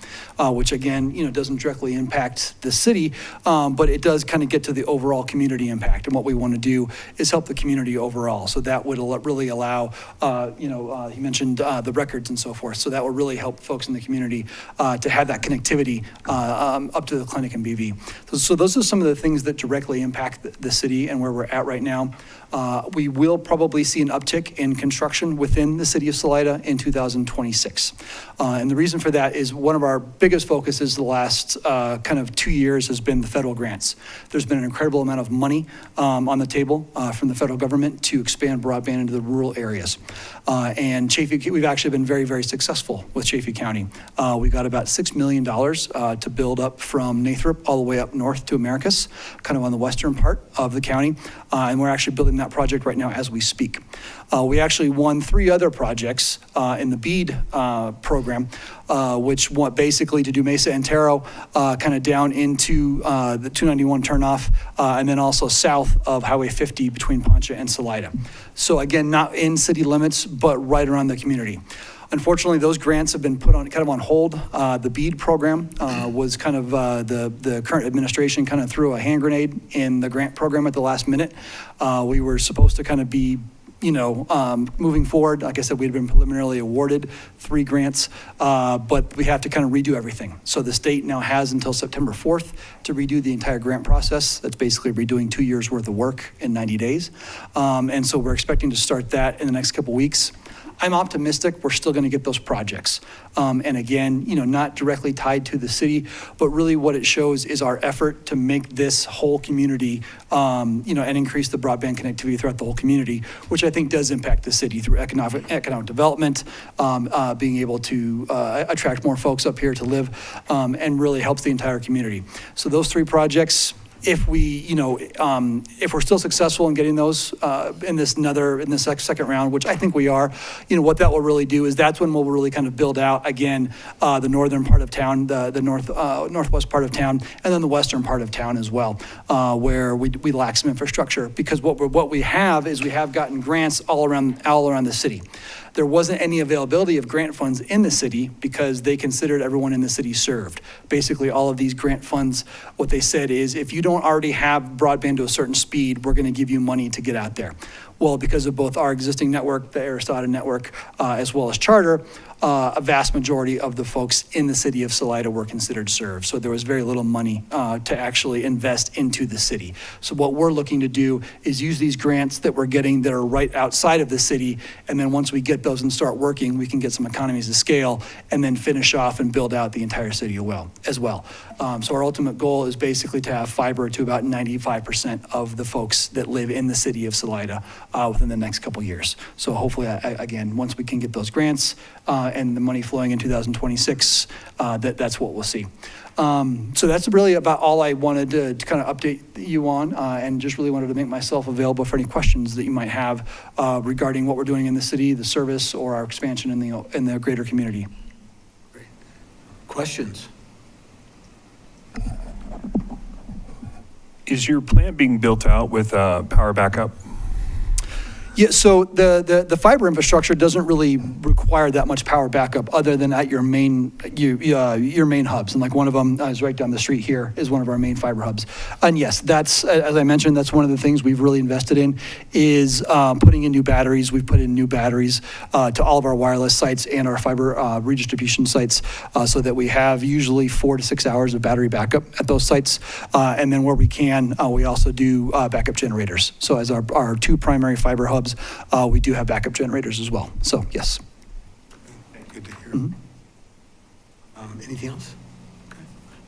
which again, doesn't directly impact the city, but it does kind of get to the overall community impact. And what we want to do is help the community overall. So that would really allow, he mentioned the records and so forth. So that will really help folks in the community to have that connectivity up to the clinic in BV. So those are some of the things that directly impact the city and where we're at right now. We will probably see an uptick in construction within the city of Salida in 2026. And the reason for that is one of our biggest focuses the last kind of 2 years has been the federal grants. There's been an incredible amount of money on the table from the federal government to expand broadband into the rural areas. And Chaffey, we've actually been very, very successful with Chaffey County. We got about $6 million to build up from Nathrop all the way up north to Americus, kind of on the western part of the county. And we're actually building that project right now as we speak. We actually won 3 other projects in the BEAD program, which want basically to do Mesa Antero kind of down into the 291 turnoff, and then also south of Highway 50 between Poncha and Salida. So again, not in city limits, but right around the community. Unfortunately, those grants have been put on kind of on hold. The BEAD program was kind of the current administration kind of threw a hand grenade in the grant program at the last minute. We were supposed to kind of be moving forward. Like I said, we had been preliminarily awarded 3 grants, but we have to kind of redo everything. So the state now has until September 4th to redo the entire grant process. That's basically redoing 2 years worth of work in 90 days. And so we're expecting to start that in the next couple weeks. I'm optimistic we're still going to get those projects. And again, not directly tied to the city, but really what it shows is our effort to make this whole community, and increase the broadband connectivity throughout the whole community, which I think does impact the city through economic development, being able to attract more folks up here to live, and really helps the entire community. So those 3 projects, if we're still successful in getting those in this second round, which I think we are, what that will really do is that's when we'll really kind of build out again the northern part of town, the northwest part of town, and then the western part of town as well, where we lack some infrastructure. Because what we have is we have gotten grants all around the city. There wasn't any availability of grant funds in the city because they considered everyone in the city served. Basically, all of these grant funds, what they said is, if you don't already have broadband to a certain speed, we're going to give you money to get out there. Well, because of both our existing network, the Aristata network, as well as Charter, a vast majority of the folks in the city of Salida were considered served. So there was very little money to actually invest into the city. So what we're looking to do is use these grants that we're getting that are right outside of the city, and then once we get those and start working, we can get some economies of scale and then finish off and build out the entire city as well. So our ultimate goal is basically to have fiber to about 95% of the folks that live in the city of Salida within the next couple years. So hopefully, again, once we can get those grants and the money flowing in 2026, that's what we'll see. So that's really about all I wanted to kind of update you on, and just really wanted to make myself available for any questions that you might have regarding what we're doing in the city, the service, or our expansion in the greater community. Questions? Is your plant being built out with power backup? Yeah, so the fiber infrastructure doesn't really require that much power backup other than at your main hubs. And like one of them is right down the street here is one of our main fiber hubs. And yes, that's, as I mentioned, that's one of the things we've really invested in is putting in new batteries. We've put in new batteries to all of our wireless sites and our fiber redistribution sites so that we have usually 4 to 6 hours of battery backup at those sites. And then where we can, we also do backup generators. So as our two primary fiber hubs, we do have backup generators as well. So, yes. Good to hear. Anything else? Okay.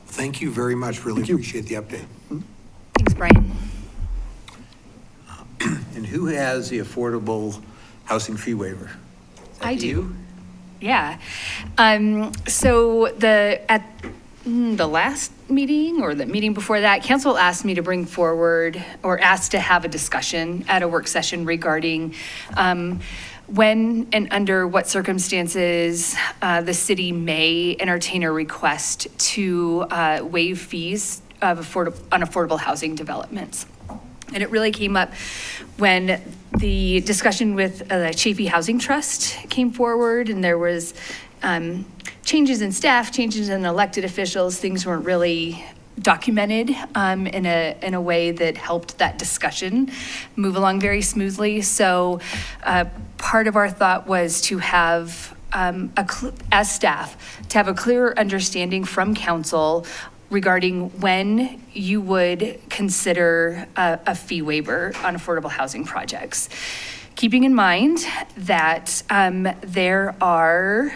Thank you very much. Really appreciate the update. Thanks, Brian. And who has the affordable housing fee waiver? Is that I do. you? Yeah. So at the last meeting or the meeting before that, council asked me to bring forward or asked to have a discussion at a work session regarding when and under what circumstances the city may entertain a request to waive fees of unaffordable housing developments. And it really came up when the discussion with the Chafee Housing Trust came forward, and there was changes in staff, changes in elected officials. Things weren't really documented in a way that helped that discussion move along very smoothly. So part of our thought was to have, as staff, to have a clearer understanding from council regarding when you would consider a fee waiver on affordable housing projects. Keeping in mind that there are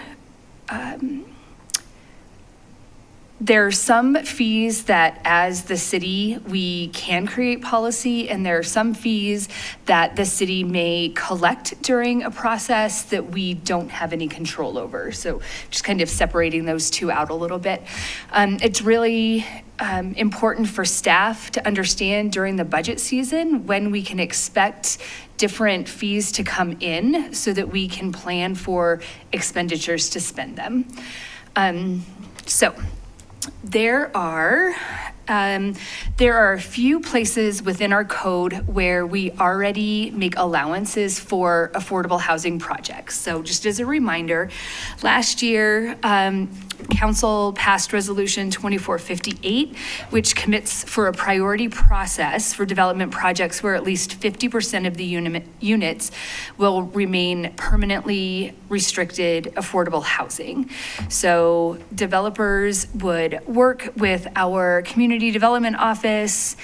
some fees that as the city, we can create policy, and there are some fees that the city may collect during a process that we don't have any control over. So just kind of separating those two out a little bit. It's really important for staff to understand during the budget season when we can expect different fees to come in so that we can plan for expenditures to spend them. So there are a few places within our code where we already make allowances for affordable housing projects. So just as a reminder, last year, Council passed Resolution 2458, which commits for a priority process for development projects where at least 50% of the units will remain permanently restricted affordable housing. So developers would work with our community development office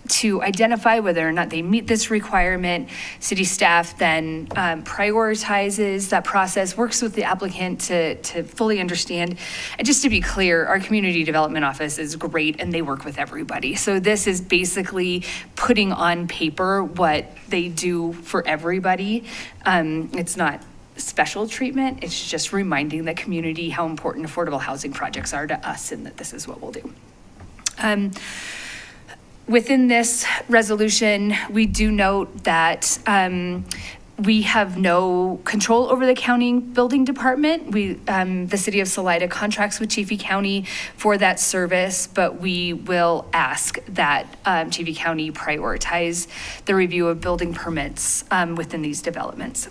to identify whether or not they meet this requirement. City staff then prioritizes that process, works with the applicant to fully understand. And just to be clear, our community development office is great and they work with everybody. So this is basically putting on paper what they do for everybody. It's not special treatment, it's just reminding the community how important affordable housing projects are to us and that this is what we'll do. Within this resolution, we do note that we have no control over the county building department. The city of Salida contracts with Chafee County for that service, but we will ask that Chafee County prioritize the review of building permits within these developments.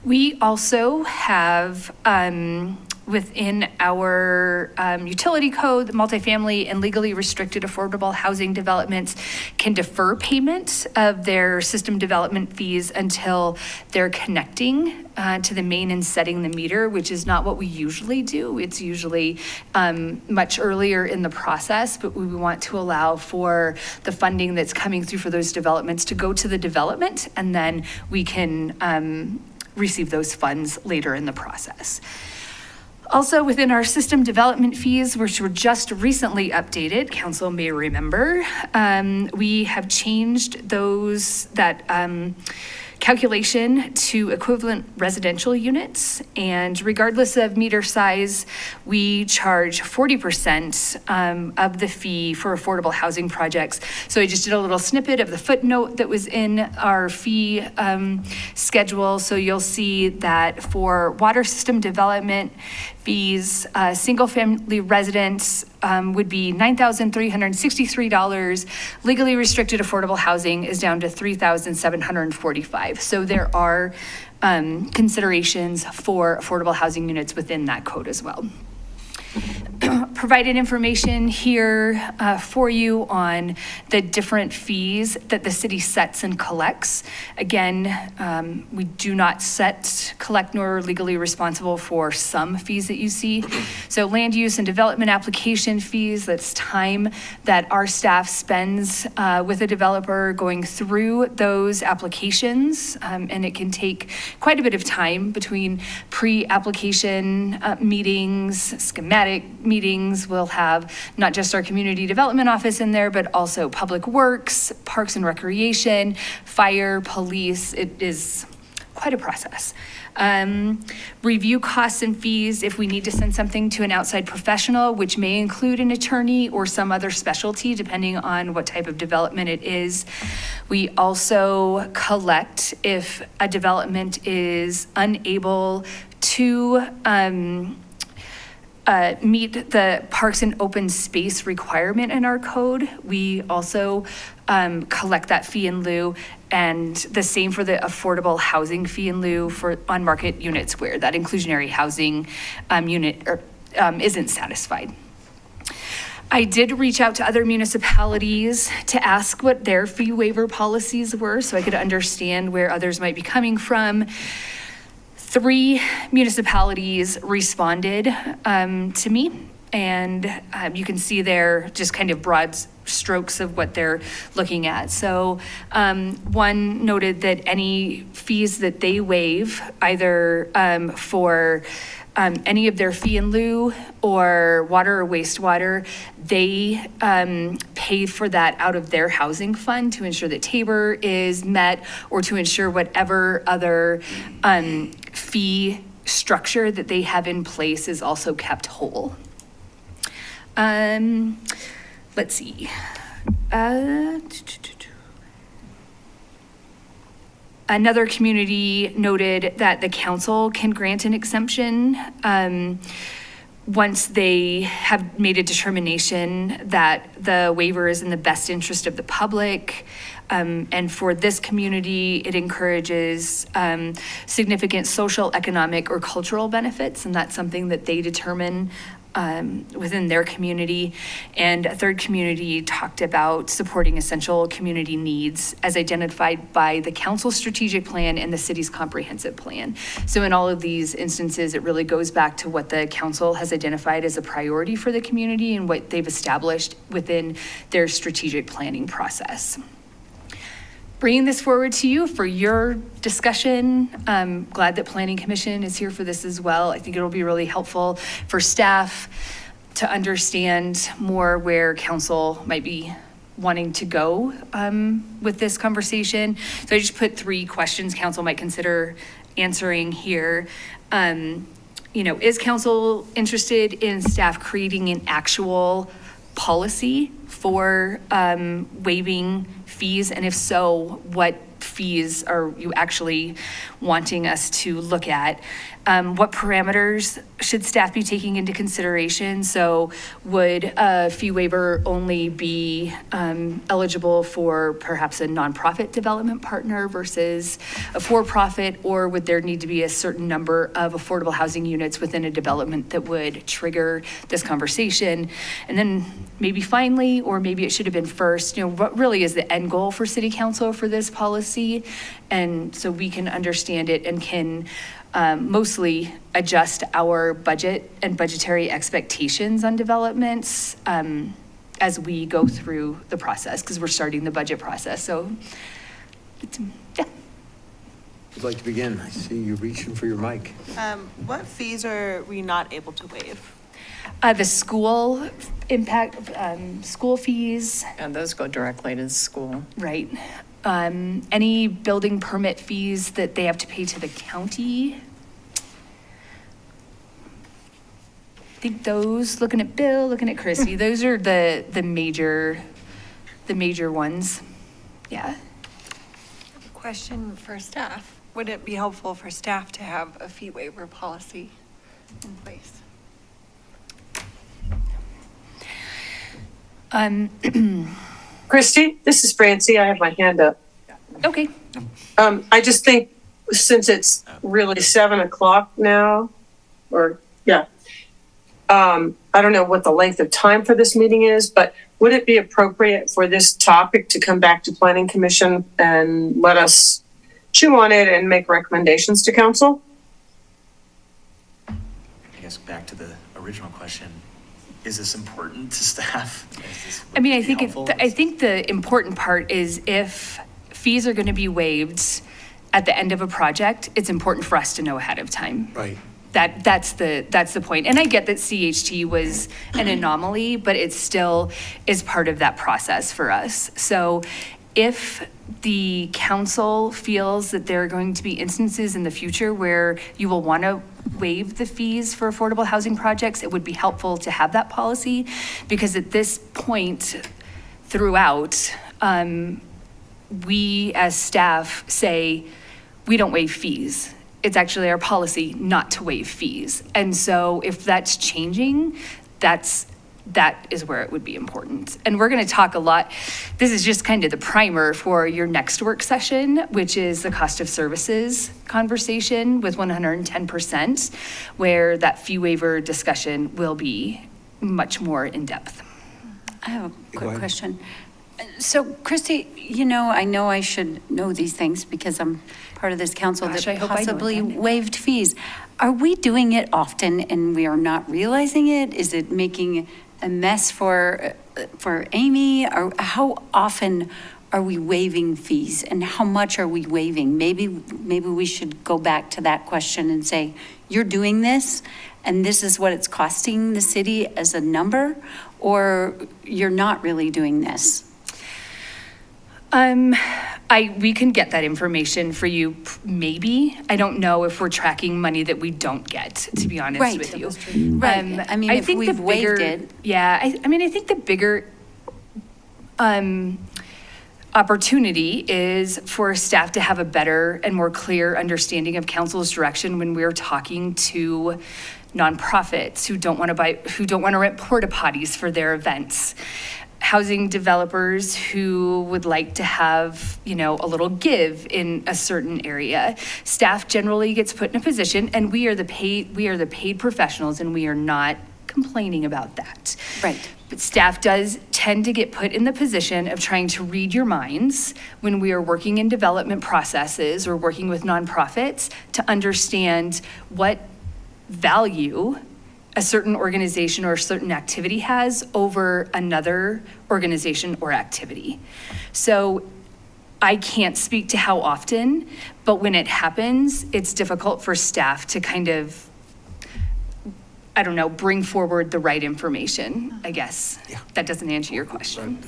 We also have within our utility code, the multifamily and legally restricted affordable housing developments can defer payment of their system development fees until they're connecting to the main and setting the meter, which is not what we usually do. It's usually much earlier in the process, but we want to allow for the funding that's coming through for those developments to go to the development, and then we can receive those funds later in the process. Also, within our system development fees, which were just recently updated, council may remember, we have changed that calculation to equivalent residential units. And regardless of meter size, we charge 40% of the fee for affordable housing projects. So I just did a little snippet of the footnote that was in our fee schedule. So you'll see that for water system development fees, single-family residents would be $9,363. Legally restricted affordable housing is down to $3,745. So there are considerations for affordable housing units within that code as well. Provided information here for you on the different fees that the city sets and collects. Again, we do not collect, nor are legally responsible for some fees that you see. So land use and development application fees, that's time that our staff spends with a developer going through those applications. And it can take quite a bit of time between pre-application meetings, schematic meetings. We'll have not just our community development office in there, but also public works, parks and recreation, fire, police. It is quite a process. Review costs and fees if we need to send something to an outside professional, which may include an attorney or some other specialty, depending on what type of development it is. We also collect if a development is unable to meet the parks and open space requirement in our code. We also collect that fee in lieu, and the same for the affordable housing fee in lieu for on-market units where that inclusionary housing unit isn't satisfied. I did reach out to other municipalities to ask what their fee waiver policies were so I could understand where others might be coming from. 3 municipalities responded to me, and you can see there just kind of broad strokes of what they're looking at. So one noted that any fees that they waive, either for any of their fee in lieu or water or wastewater, they pay for that out of their housing fund to ensure that Tabor is met or to ensure whatever other fee structure that they have in place is also kept whole. Let's see. Another community noted that the council can grant an exemption once they have made a determination that the waiver is in the best interest of the public. And for this community, it encourages significant social, economic, or cultural benefits, and that's something that they determine within their community. And a third community talked about supporting essential community needs as identified by the council strategic plan and the city's comprehensive plan. So in all of these instances, it really goes back to what the council has identified as a priority for the community and what they've established within their strategic planning process. Bringing this forward to you for your discussion. I'm glad that Planning Commission is here for this as well. I think it'll be really helpful for staff to understand more where council might be wanting to go with this conversation. So I just put 3 questions council might consider answering here. Is council interested in staff creating an actual policy for waiving fees? And if so, what fees are you actually wanting us to look at? What parameters should staff be taking into consideration? So would a fee waiver only be eligible for perhaps a nonprofit development partner versus a for-profit, or would there need to be a certain number of affordable housing units within a development that would trigger this conversation? And then maybe finally, or maybe it should have been first, what really is the end goal for City Council for this policy? And so we can understand it and can mostly adjust our budget and budgetary expectations on developments as we go through the process, because we're starting the budget process. So, yeah. Would like to begin? I see you reaching for your mic. What fees are we not able to waive? The school impact, school fees, And those go directly to the school. right? Any building permit fees that they have to pay to the county. I think those, looking at Bill, looking at Chrissy, those are the major ones. Yeah. Question for staff. Would it be helpful for staff to have a fee waiver policy in place? Christy, this is Francie. I have my hand up. Okay. I just think since it's really 7:00 now, or yeah, I don't know what the length of time for this meeting is, but would it be appropriate for this topic to come back to Planning Commission and let us chew on it and make recommendations to council? I guess back to the original question, is this important to staff? I mean, I think the important part is if fees are going to be waived at the end of a project, it's important for us to know ahead of time. Right. That's the point. And I get that CHT was an anomaly, but it still is part of that process for us. So if the council feels that there are going to be instances in the future where you will want to waive the fees for affordable housing projects, it would be helpful to have that policy, because at this point throughout, we as staff say, we don't waive fees. It's actually our policy not to waive fees. And so if that's changing, that is where it would be important. And we're going to talk a lot. This is just kind of the primer for your next work session, which is the cost of services conversation with 110%, where that fee waiver discussion will be much more in depth. I have a quick question. So Christy, I know I should know these things because I'm part of this council Gosh, I that hope I know it, possibly Candy. waived fees. Are we doing it often and we are not realizing it? Is it making a mess for Amy? Or how often are we waiving fees and how much are we waiving? Maybe we should go back to that question and say, you're doing this and this is what it's costing the city as a number, or you're not really doing this? We can get that information for you, maybe. I don't know if we're tracking money that we don't get, to be honest Right. with you. Right. I mean, if think the we've waived bigger- it. Yeah, I think the bigger opportunity is for staff to have a better and more clear understanding of council's direction when we're talking to nonprofits who don't want to rent porta potties for their events. Housing developers who would like to have, a little give in a certain area. Staff generally gets put in a position, and we are the paid professionals, and we are not complaining about that. Right. But staff does tend to get put in the position of trying to read your minds when we are working in development processes or working with nonprofits to understand what value a certain organization or a certain activity has over another organization or activity. So I can't speak to how often, but when it happens, it's difficult for staff to kind of, bring forward the right information, I guess. Yeah. That doesn't answer your question.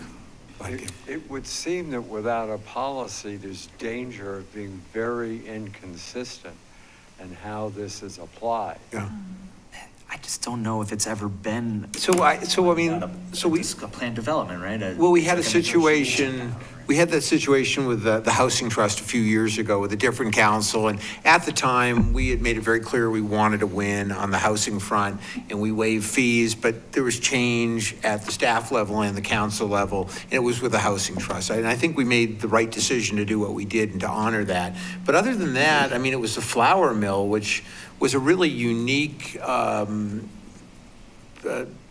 It would seem that without a policy, there's danger of being very inconsistent in how this is applied. Yeah. I just don't know if it's ever been. So we. A planned development, right? Well, we had a situation, that situation with the Housing Trust a few years ago with a different council. And at the time, we had made it very clear we wanted to win on the housing front and we waived fees, but there was change at the staff level and the council level, and it was with the Housing Trust. And I think we made the right decision to do what we did and to honor that. But other than that, it was the flour mill, which was a really unique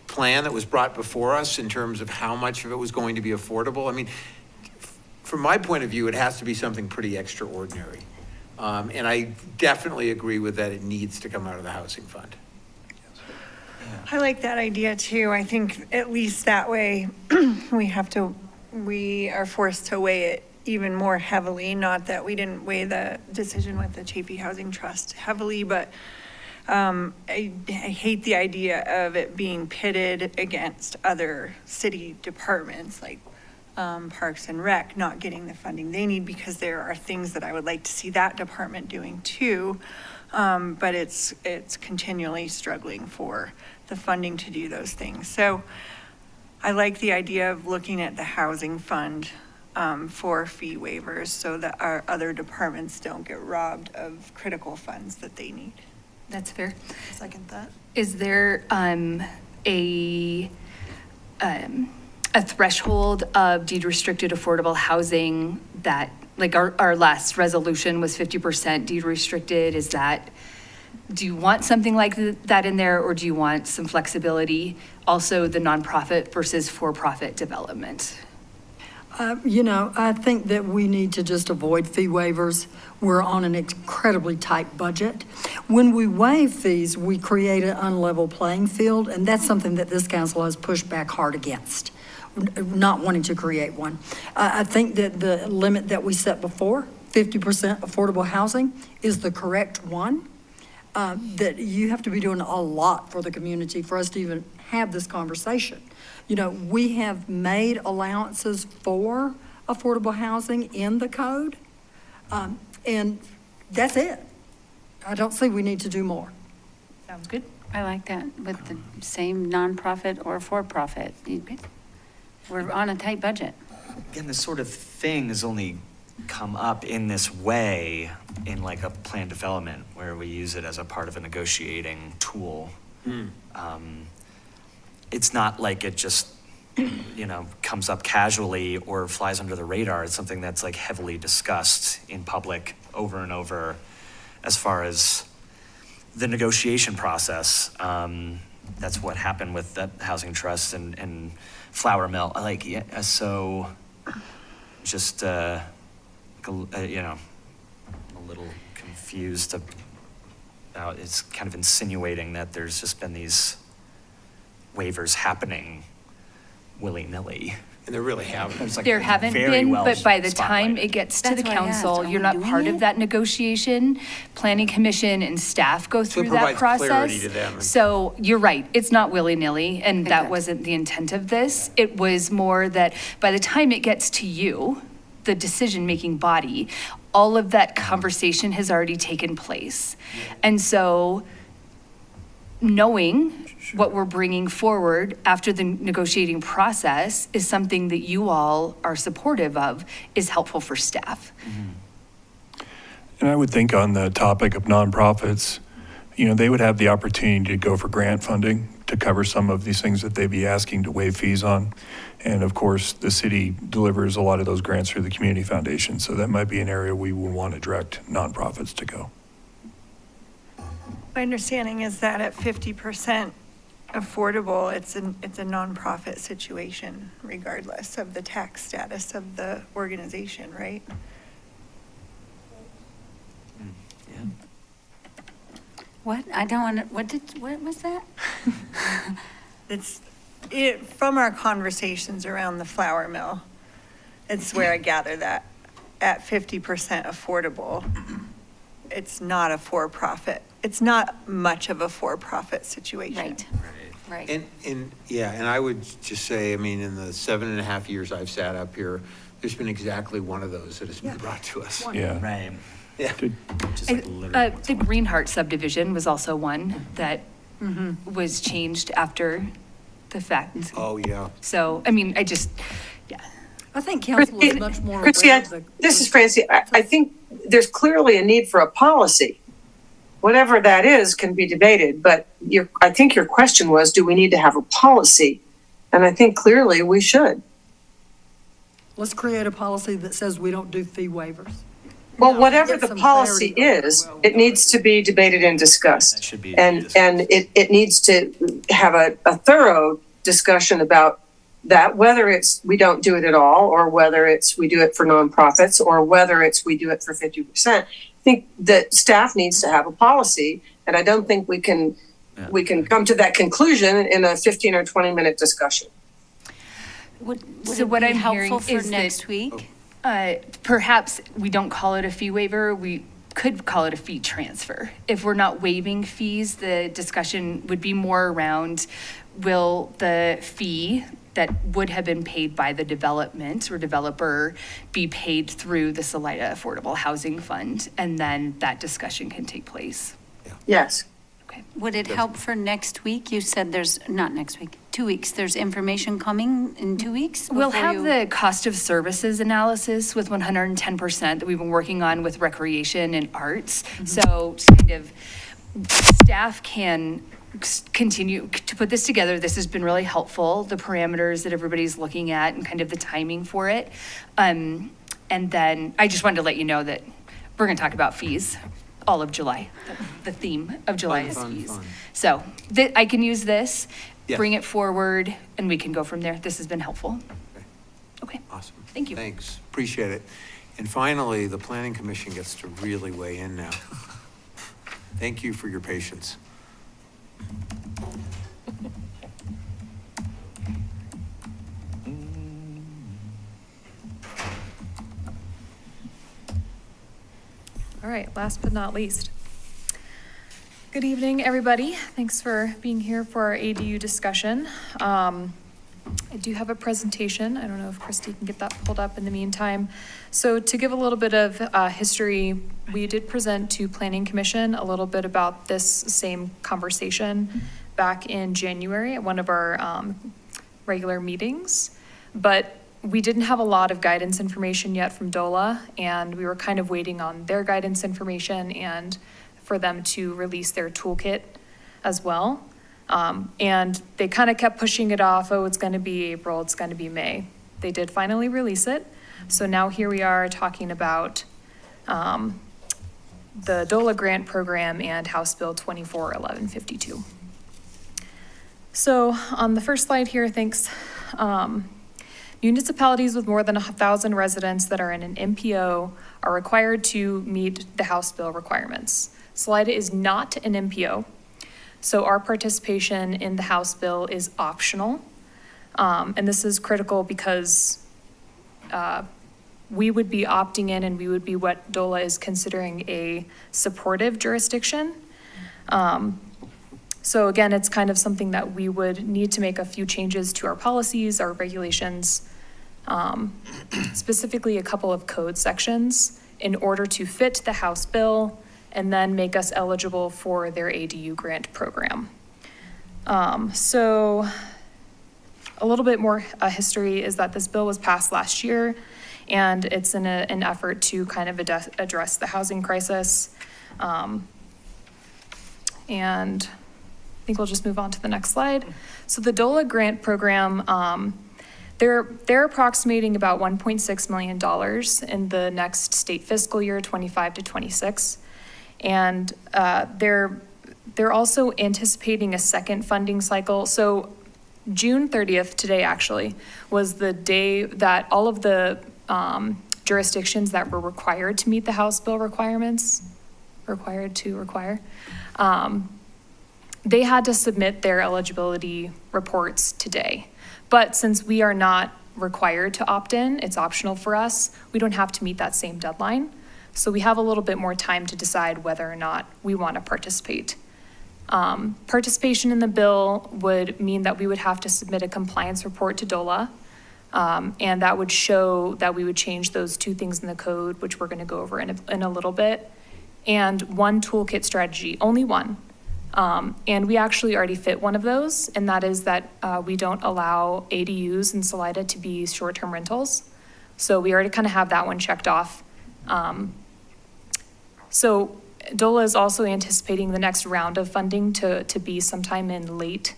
plan that was brought before us in terms of how much of it was going to be affordable. From my point of view, it has to be something pretty extraordinary. And I definitely agree with that. It needs to come out of the housing fund. I like that idea too. I think at least that way we are forced to weigh it even more heavily, not that we didn't weigh the decision with the Chafee Housing Trust heavily, but I hate the idea of it being pitted against other city departments like Parks and Rec not getting the funding they need, because there are things that I would like to see that department doing too. But it's continually struggling for the funding to do those things. So I like the idea of looking at the housing fund for fee waivers so that our other departments don't get robbed of critical funds that they need. That's fair. Second that. Is there a threshold of deed restricted affordable housing that, like our last resolution was 50% deed restricted? Is that, do you want something like that in there, or do you want some flexibility? Also, the nonprofit versus for-profit development. I think that we need to just avoid fee waivers. We're on an incredibly tight budget. When we waive fees, we create an unlevel playing field, and that's something that this council has pushed back hard against, not wanting to create one. I think that the limit that we set before, 50% affordable housing, is the correct one. That you have to be doing a lot for the community for us to even have this conversation. We have made allowances for affordable housing in the code, and that's it. I don't see we need to do more. Sounds good. I like that, with the same nonprofit or for-profit. We're on a tight budget. Again, this sort of thing has only come up in this way in like a plan development where we use it as a part of a negotiating tool. It's not like it just, comes up casually or flies under the radar. It's something that's like heavily discussed in public over and over as far as the negotiation process. That's what happened with that housing trust and Flour Mill. So just, I'm a little confused about, it's kind of insinuating that there's just been these waivers happening willy-nilly. And there really haven't. There haven't been, but by the time it gets to the That's why I asked, council, are you're we not doing part of it? that negotiation. Planning Commission and staff go So it through that provides clarity process. to them. So you're right, it's not willy-nilly, and that Exactly. wasn't the intent of this. It was more that by the time it gets to you, the decision-making body, all of that conversation has already taken place. And so knowing what we're bringing forward after the negotiating process is something that you all are supportive of, is helpful for staff. And I would think on the topic of nonprofits, they would have the opportunity to go for grant funding to cover some of these things that they'd be asking to waive fees on. And of course, the city delivers a lot of those grants through the community foundation. So that might be an area we would want to direct nonprofits to go. My understanding is that at 50% affordable, it's a nonprofit situation regardless of the tax status of the organization, right? Yeah. What? I don't want what was that? From our conversations around the flour mill, it's where I gather that at 50% affordable, it's not a for-profit. It's not much of a for-profit situation. Right. And I would just say, in the 7.5 years I've sat up here, there's been exactly one of those that has been brought to us. Yeah. Right. Yeah. Just like literally The Greenheart subdivision was also one that was changed after the fact. Oh, yeah. So, I think council is much more Chrissy, aware of the. this is Francie. I think there's clearly a need for a policy. Whatever that is can be debated, but I think your question was, do we need to have a policy? And I think clearly we should. Let's create a policy that says we don't do fee waivers. Well, No, whatever get the some policy clarity. is, it needs to be debated and discussed. That should be And it needs to have a thorough discussion about that, whether it's we don't do it at all, or whether it's we do it for nonprofits, or whether it's we do it for 50%. I think that staff needs to have a policy, and I don't think we can come to that conclusion in a 15 or 20 minute discussion. Would So it what be I'm hearing helpful for is that- next week Perhaps we don't call it a fee waiver, we could call it a fee transfer. If we're not waiving fees, the discussion would be more around, will the fee that would have been paid by the development or developer be paid through the Salida Affordable Housing Fund? And then that discussion can take place. Yes. Would it help for next week? You said there's, not next week, 2 weeks. There's information coming in 2 weeks? We'll before have you- the cost of services analysis with 110% that we've been working on with recreation and arts. So kind of staff can continue to put this together. This has been really helpful, the parameters that everybody's looking at and kind of the timing for it. And then I just wanted to let you know that we're going to talk about fees all of July. The theme of July is fees. Fun. So I can use this, Yes. bring it forward, and we can go from there. This has been helpful. Okay. Awesome. Thank you. Thanks, appreciate it. And finally, the Planning Commission gets to really weigh in now. Thank you for your patience. All right, last but not least. Good evening, everybody. Thanks for being here for our ADU discussion. I do have a presentation. I don't know if Christy can get that pulled up in the meantime. So to give a little bit of history, we did present to Planning Commission a little bit about this same conversation back in January at one of our regular meetings. But we didn't have a lot of guidance information yet from DOLA, and we were kind of waiting on their guidance information and for them to release their toolkit as well. And they kind of kept pushing it off. Oh, it's going to be April, it's going to be May. They did finally release it. So now here we are talking about the DOLA grant program and House Bill 241152. So on the first slide here, thanks. Municipalities with more than 1,000 residents that are in an MPO are required to meet the House Bill requirements. Salida is not an MPO, so our participation in the House Bill is optional. And this is critical because we would be opting in and we would be what DOLA is considering a supportive jurisdiction. So again, it's kind of something that we would need to make a few changes to our policies, our regulations, specifically a couple of code sections in order to fit the House Bill and then make us eligible for their ADU grant program. So a little bit more history is that this bill was passed last year, and it's in an effort to kind of address the housing crisis. And I think we'll just move on to the next slide. So the DOLA grant program, they're approximating about $1.6 million in the next state fiscal year, 25 to 26. And they're also anticipating a second funding cycle. So June 30th, today actually, was the day that all of the jurisdictions that were required to meet the House Bill requirements, they had to submit their eligibility reports today. But since we are not required to opt in, it's optional for us, we don't have to meet that same deadline. So we have a little bit more time to decide whether or not we want to participate. Participation in the bill would mean that we would have to submit a compliance report to DOLA, and that would show that we would change those two things in the code, which we're going to go over in a little bit, and one toolkit strategy, only one. And we actually already fit one of those, and that is that we don't allow ADUs in Salida to be short-term rentals. So we already kind of have that one checked off. So DOLA is also anticipating the next round of funding to be sometime in late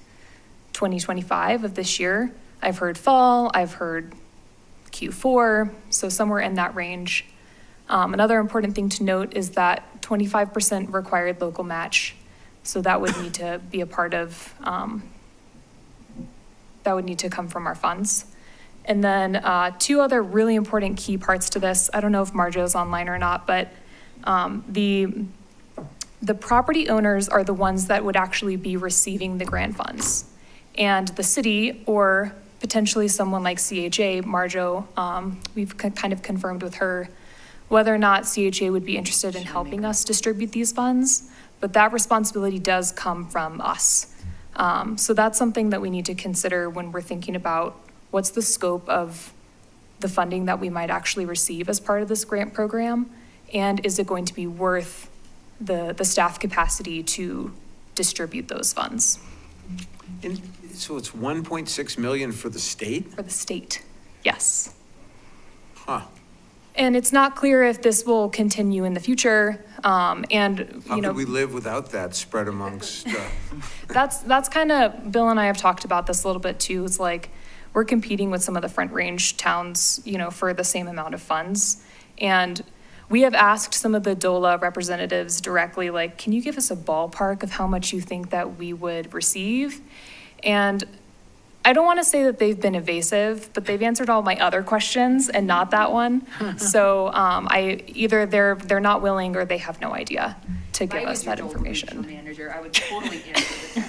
2025 of this year. I've heard fall, I've heard Q4, so somewhere in that range. Another important thing to note is that 25% required local match. So that would need to be a part of, that would need to come from our funds. And then two other really important key parts to this. I don't know if Marjo's online or not, but the property owners are the ones that would actually be receiving the grant funds. And the city or potentially someone like CHA, Marjo, we've kind of confirmed with her whether or not CHA would be interested in helping us distribute these funds, but that responsibility does come from us. So that's something that we need to consider when we're thinking about what's the scope of the funding that we might actually receive as part of this grant program, and is it going to be worth the staff capacity to distribute those funds? And so it's 1.6 million for the state? For the state, yes. Huh. And it's not clear if this will continue in the future, and, How you know. could we live without that spread amongst, That's kind of, Bill and I have talked about this a little bit too. It's like, we're competing with some of the Front Range towns, you know, for the same amount of funds. And we have asked some of the DOLA representatives directly, like, can you give us a ballpark of how much you think that we would receive? And I don't want to say that they've been evasive, but they've answered all my other questions and not that one. So either they're not willing or they have no idea to give us that information. Manager, I would totally answer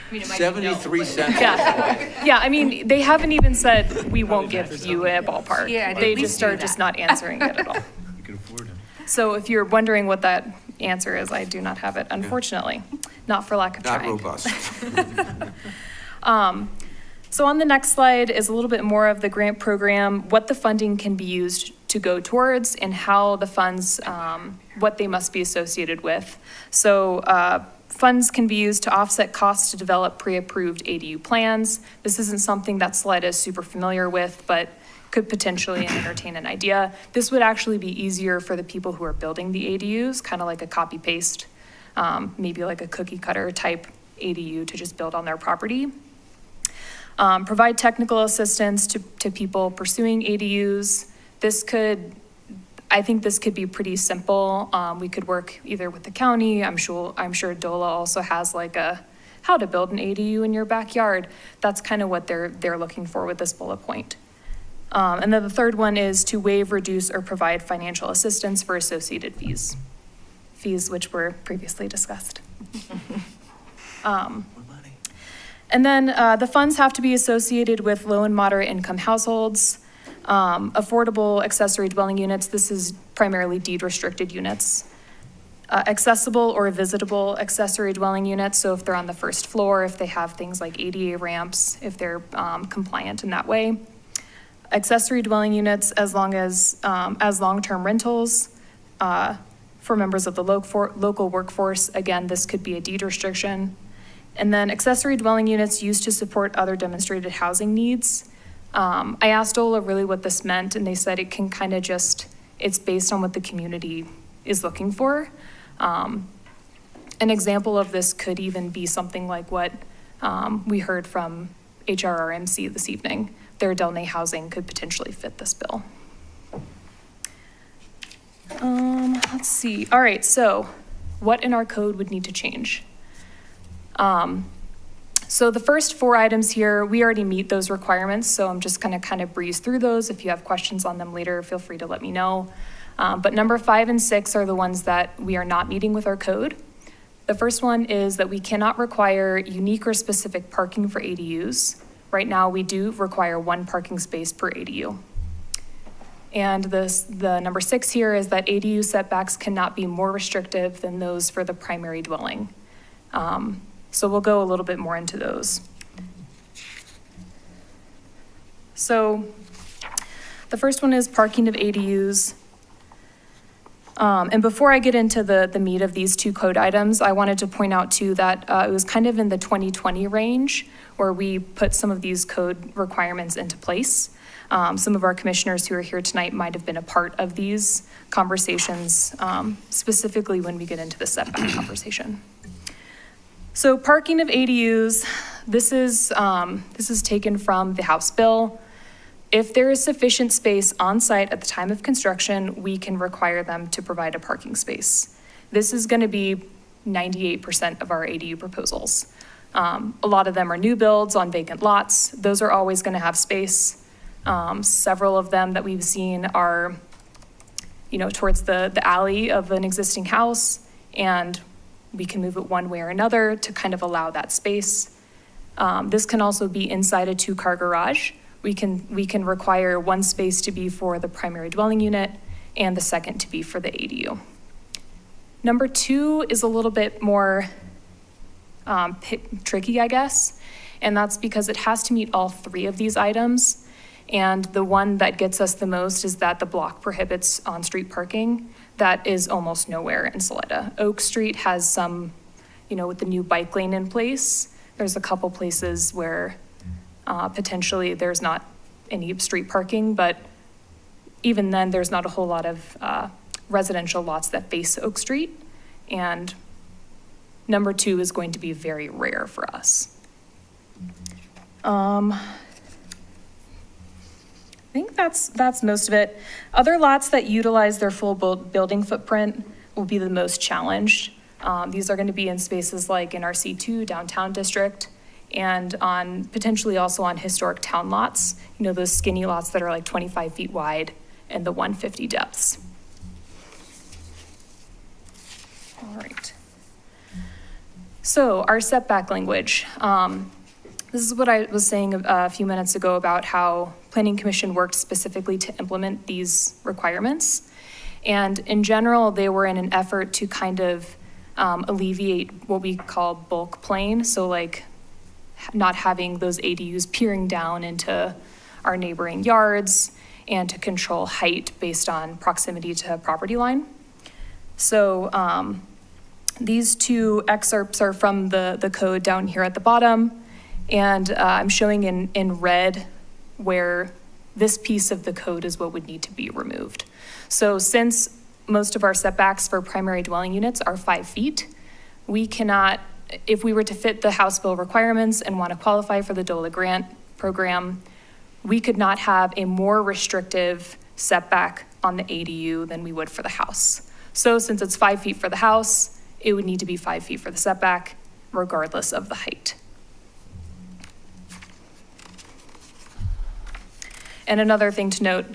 the 73 cents? Yeah, I mean, they haven't even said, we won't give you a ballpark. Yeah, at They least just do are that. just not answering it at all. You can afford it. So if you're wondering what that answer is, I do not have it, unfortunately, not for lack of Not trying. robust. So on the next slide is a little bit more of the grant program, what the funding can be used to go towards, and how the funds, what they must be associated with. So funds can be used to offset costs to develop pre-approved ADU plans. This isn't something that Salida is super familiar with, but could potentially entertain an idea. This would actually be easier for the people who are building the ADUs, kind of like a copy paste, maybe like a cookie cutter type ADU to just build on their property. Provide technical assistance to people pursuing ADUs. I think this could be pretty simple. We could work either with the county. I'm sure DOLA also has like how to build an ADU in your backyard. That's kind of what they're looking for with this bullet point. And then the third one is to waive, reduce, or provide financial assistance for associated fees which were previously discussed. And then the funds have to be associated with low and moderate income households, affordable accessory dwelling units. This is primarily deed restricted units. Accessible or visitable accessory dwelling units. So if they're on the first floor, if they have things like ADA ramps, if they're compliant in that way. Accessory dwelling units as long-term rentals for members of the local workforce. Again, this could be a deed restriction. And then accessory dwelling units used to support other demonstrated housing needs. I asked DOLA really what this meant, and they said it can kind of it's based on what the community is looking for. An example of this could even be something like what we heard from HRRMC this evening. Their Delnay housing could potentially fit this bill. Let's see. All right, so what in our code would need to change? So the first 4 items here, we already meet those requirements, so I'm just gonna kind of breeze through those. If you have questions on them later, feel free to let me know. But number 5 and 6 are the ones that we are not meeting with our code. The first one is that we cannot require unique or specific parking for ADUs. Right now, we do require 1 parking space per ADU. And the number 6 here is that ADU setbacks cannot be more restrictive than those for the primary dwelling. So we'll go a little bit more into those. So the first one is parking of ADUs. And before I get into the meat of these 2 code items, I wanted to point out too that it was kind of in the 2020 range where we put some of these code requirements into place. Some of our commissioners who are here tonight might have been a part of these conversations, specifically when we get into the setback conversation. So parking of ADUs, this is taken from the House bill. If there is sufficient space on site at the time of construction, we can require them to provide a parking space. This is going to be 98% of our ADU proposals. A lot of them are new builds on vacant lots. Those are always going to have space. Several of them that we've seen are, towards the alley of an existing house, and we can move it one way or another to kind of allow that space. This can also be inside a 2-car garage. We can require one space to be for the primary dwelling unit and the second to be for the ADU. Number 2 is a little bit more tricky, I guess, and that's because it has to meet all 3 of these items. And the one that gets us the most is that the block prohibits on-street parking. That is almost nowhere in Salida. Oak Street has some, with the new bike lane in place, there's a couple places where potentially there's not any street parking, but even then, there's not a whole lot of residential lots that face Oak Street. And number 2 is going to be very rare for us. I think that's most of it. Other lots that utilize their full building footprint will be the most challenged. These are going to be in spaces like in our C2 downtown district and potentially also on historic town lots, those skinny lots that are like 25 feet wide and the 150 depths. All right. So our setback language. This is what I was saying a few minutes ago about how Planning Commission worked specifically to implement these requirements. And in general, they were in an effort to kind of alleviate what we call bulk plane. So like not having those ADUs peering down into our neighboring yards and to control height based on proximity to a property line. So these 2 excerpts are from the code down here at the bottom. And I'm showing in red where this piece of the code is what would need to be removed. So since most of our setbacks for primary dwelling units are 5 feet, we cannot, if we were to fit the House bill requirements and want to qualify for the DOLA grant program, we could not have a more restrictive setback on the ADU than we would for the house. So since it's 5 feet for the house, it would need to be 5 feet for the setback, regardless of the height. And another thing to note,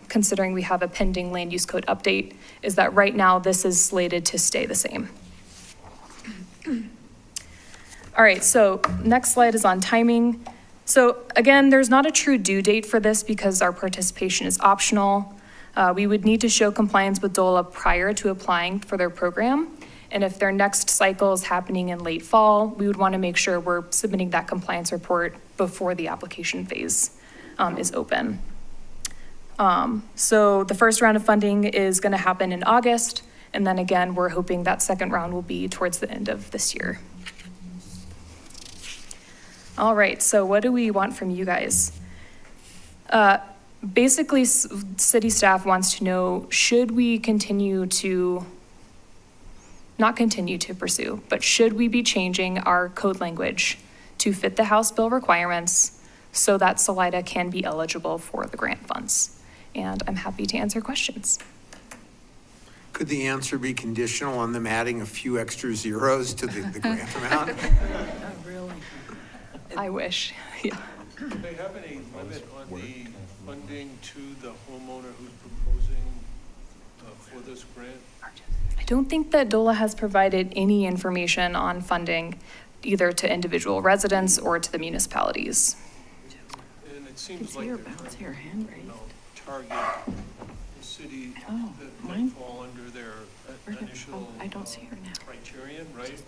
considering we have a pending land use code update, is that right now this is slated to stay the same. All right, so next slide is on timing. So again, there's not a true due date for this because our participation is optional. We would need to show compliance with DOLA prior to applying for their program. And if their next cycle is happening in late fall, we would want to make sure we're submitting that compliance report before the application phase is open. So the first round of funding is going to happen in August. And then again, we're hoping that second round will be towards the end of this year. All right, so what do we want from you guys? Basically, city staff wants to know, should we continue to, not continue to pursue, but should we be changing our code language to fit the House bill requirements so that Salida can be eligible for the grant funds? And I'm happy to answer questions. Could the answer be conditional on them adding a few extra zeros to the grant amount? I wish, yeah. Do they have any limit on the funding to the homeowner who's proposing for this grant? I don't think that DOLA has provided any information on funding either to individual residents or to the municipalities. And it seems like they're trying to, target the city that might fall under their initial criterion, right?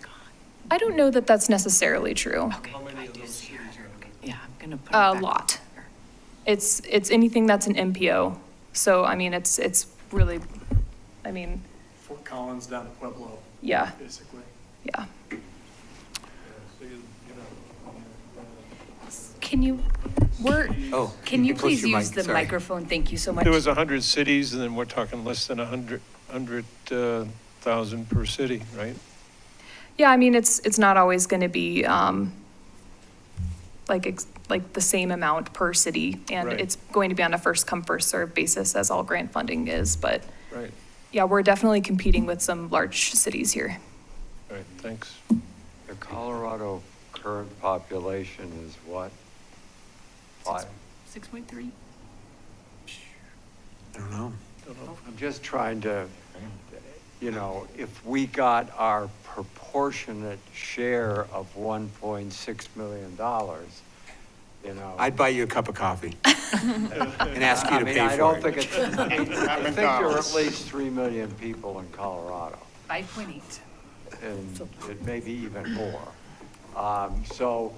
I don't know that that's necessarily true. How many of those cities are? Yeah, I'm gonna put A lot. It's anything that's an MPO. So, I mean, it's really, I mean, Fort Collins down to Pueblo, yeah, basically. yeah. So you know, Can you, can you please use the microphone? Thank you so much. there was 100 cities, and then we're talking less than 100,000 per city, right? Yeah, I mean, it's not always going to be like the same amount per city, and Right. it's going to be on a first come first served basis as all grant funding is. But Right, yeah, we're definitely competing with some large cities here. right, thanks. The Colorado current population is what? 6.3? I don't know. I'm just trying to, you know, if we got our proportionate share of $1.6 million, you know. I'd buy you a cup of coffee and ask you to I mean, pay I for don't it. think it's, I think there are at least 3 million people in Colorado, 5.8. and it may be even more. So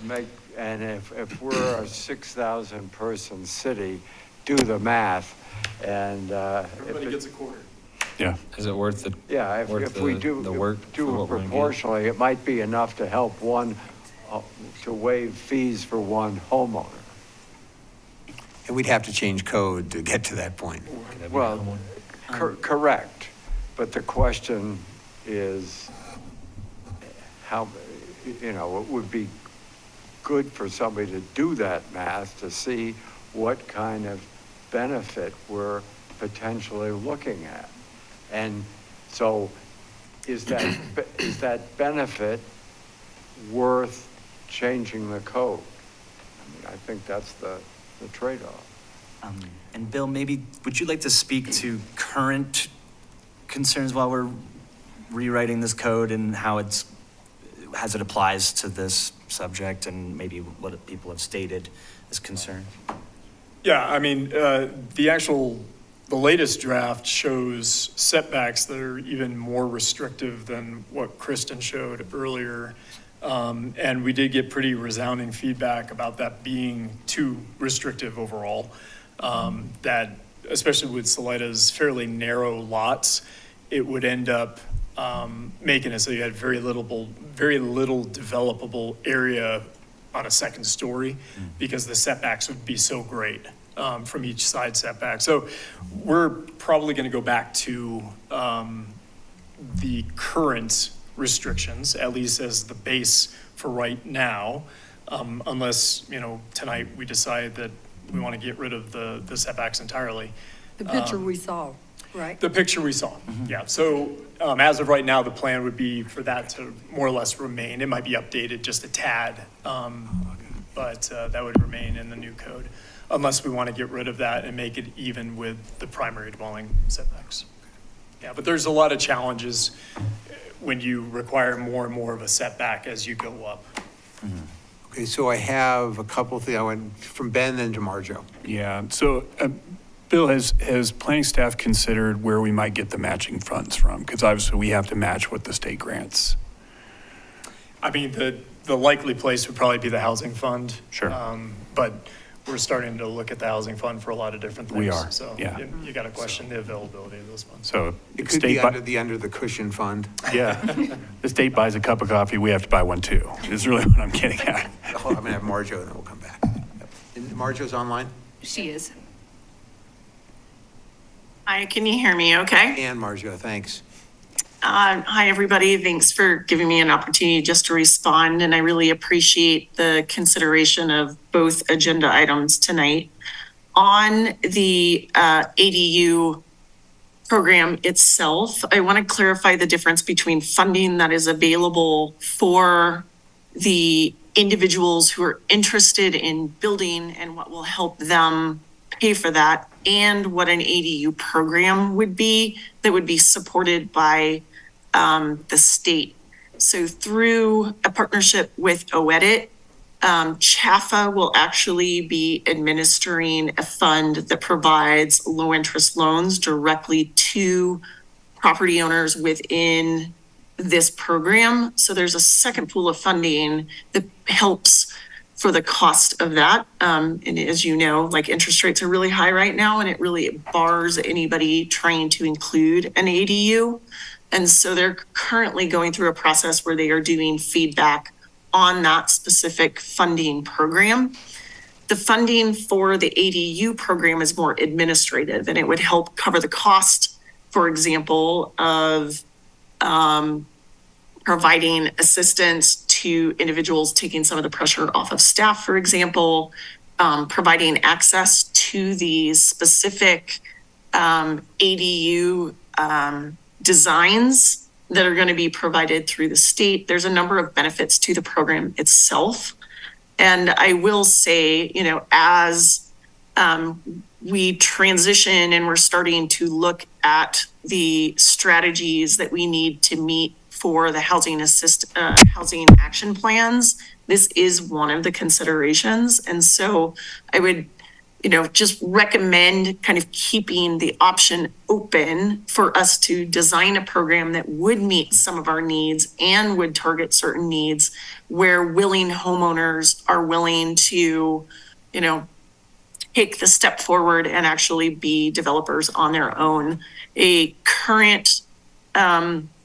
if we're a 6,000 person city, do the math, and Everybody gets a quarter. Yeah. Is it worth it? yeah, if we do the work for do it what we're gonna get? proportionally, it might be enough to help to waive fees for one homeowner. And we'd have to change code to get to that point. Well, correct, but the question is how, you know, it would be good for somebody to do that math to see what kind of benefit we're potentially looking at. And so is that benefit worth changing the code? I mean, I think that's the trade-off. And Bill, maybe, would you like to speak to current concerns while we're rewriting this code and how as it applies to this subject and maybe what people have stated as concerns? Yeah, I mean, the latest draft shows setbacks that are even more restrictive than what Kristen showed earlier. And we did get pretty resounding feedback about that being too restrictive overall. That, especially with Salida's fairly narrow lots, it would end up making it so you had very little developable area on a second story because the setbacks would be so great from each side setback. So we're probably going to go back to the current restrictions, at least as the base for right now, unless, you know, tonight we decide that we want to get rid of the setbacks entirely. The picture we saw, right? The picture we saw, yeah. So as of right now, the plan would be for that to more or less remain. It might be updated just a tad, but that would remain in the new code, unless we want to get rid of that and make it even with the primary dwelling setbacks. Yeah, but there's a lot of challenges when you require more and more of a setback as you go up. Okay, so I have a couple of things. I went from Ben then to Marjo. Yeah, so Bill, has planning staff considered where we might get the matching funds from? Because obviously we have to match what the state grants. I mean, the likely place would probably be the housing fund. Sure. But we're starting to look at the housing fund for a lot of different things. We are, So yeah. you got to question the availability of those funds. So It could be under the cushion fund. Yeah, the state buys a cup of coffee, we have to buy one too, is really what I'm getting at. Oh, I'm going to have Marjo and then we'll come back. And Marjo's online? She is. Hi, can you hear me okay? And Marjo, thanks. Hi, everybody. Thanks for giving me an opportunity just to respond, and I really appreciate the consideration of both agenda items tonight. On the ADU program itself, I want to clarify the difference between funding that is available for the individuals who are interested in building and what will help them pay for that, and what an ADU program would be that would be supported by the state. So through a partnership with OEDIT, CHAFA will actually be administering a fund that provides low interest loans directly to property owners within this program. So there's a second pool of funding that helps for the cost of that. And as you know, like interest rates are really high right now, and it really bars anybody trying to include an ADU. And so they're currently going through a process where they are doing feedback on that specific funding program. The funding for the ADU program is more administrative, and it would help cover the cost, for example, of providing assistance to individuals taking some of the pressure off of staff, for example, providing access to these specific ADU designs that are going to be provided through the state. There's a number of benefits to the program itself. And I will say, you know, as we transition and we're starting to look at the strategies that we need to meet for the housing action plans, this is one of the considerations. And so I would, just recommend kind of keeping the option open for us to design a program that would meet some of our needs and would target certain needs where willing homeowners are willing to, take the step forward and actually be developers on their own. A current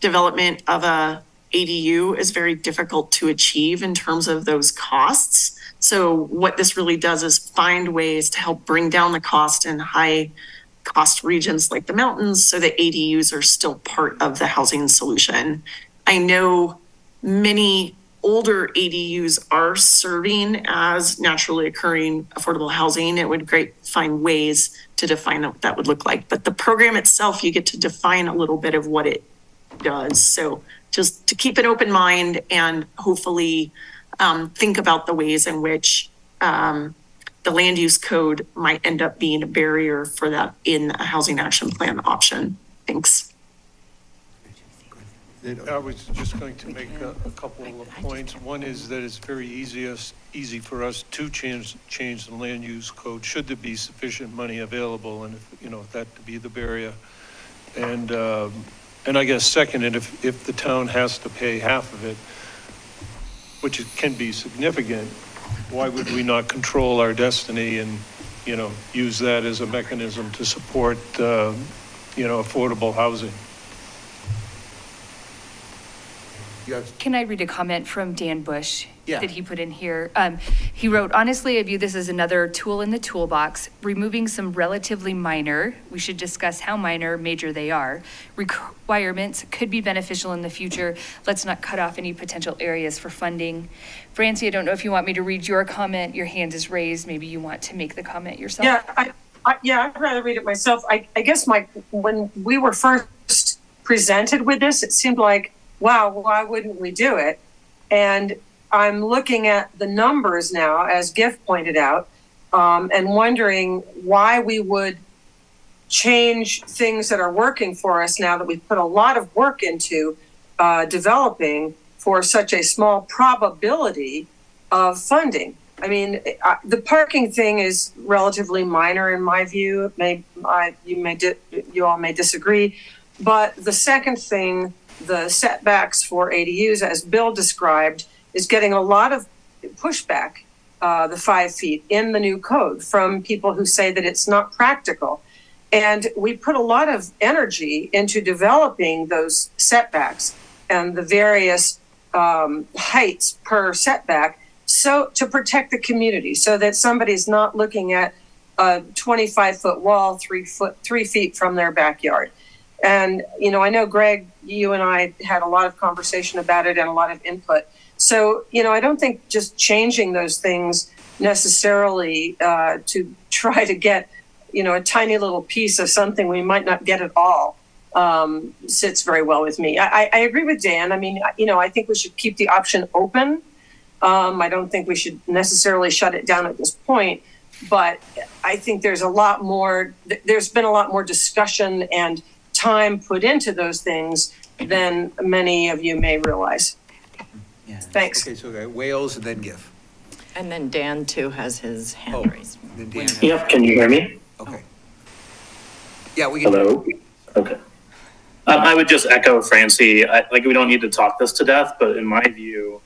development of a ADU is very difficult to achieve in terms of those costs. So what this really does is find ways to help bring down the cost in high cost regions like the mountains so that ADUs are still part of the housing solution. I know many older ADUs are serving as naturally occurring affordable housing. It would find ways to define what that would look like. But the program itself, you get to define a little bit of what it does. So just to keep an open mind and hopefully think about the ways in which the land use code might end up being a barrier for that in a housing action plan option. Thanks. I was just going to make a couple of points. One is that it's very easy for us to change the land use code should there be sufficient money available, and if that to be the barrier. And I guess second, and if the town has to pay half of it, which can be significant, why would we not control our destiny and use that as a mechanism to support affordable housing? Can I read a comment from Dan Bush? Yeah. That he put in here? He wrote, honestly, I view this as another tool in the toolbox, removing some relatively minor, we should discuss how minor, major they are, requirements could be beneficial in the future. Let's not cut off any potential areas for funding. Francie, I don't know if you want me to read your comment. Your hand is raised. Maybe you want to make the comment yourself. Yeah, I'd rather read it myself. I guess when we were first presented with this, it seemed like, wow, why wouldn't we do it? And I'm looking at the numbers now, as Giff pointed out, and wondering why we would change things that are working for us now that we've put a lot of work into developing for such a small probability of funding. I mean, the parking thing is relatively minor in my view. You all may disagree, but the second thing, the setbacks for ADUs, as Bill described, is getting a lot of pushback, the 5 feet in the new code from people who say that it's not practical. And we put a lot of energy into developing those setbacks and the various heights per setback, so to protect the community, so that somebody's not looking at a 25-foot wall 3 feet from their backyard. And, I know, Greg, you and I had a lot of conversation about it and a lot of input. So, I don't think just changing those things necessarily to try to get, a tiny little piece of something we might not get at all sits very well with me. I agree with Dan. I mean, I think we should keep the option open. I don't think we should necessarily shut it down at this point. But I think there's been a lot more discussion and time put into those things than many of you may realize. Yeah. Thanks. Okay, so Wales and then Giff. And then Dan too has his hand raised. Then Dan. Yep, can you hear me? Okay. Yeah, we can. Hello? Okay. I would just echo Francie, we don't need to talk this to death, but in my view,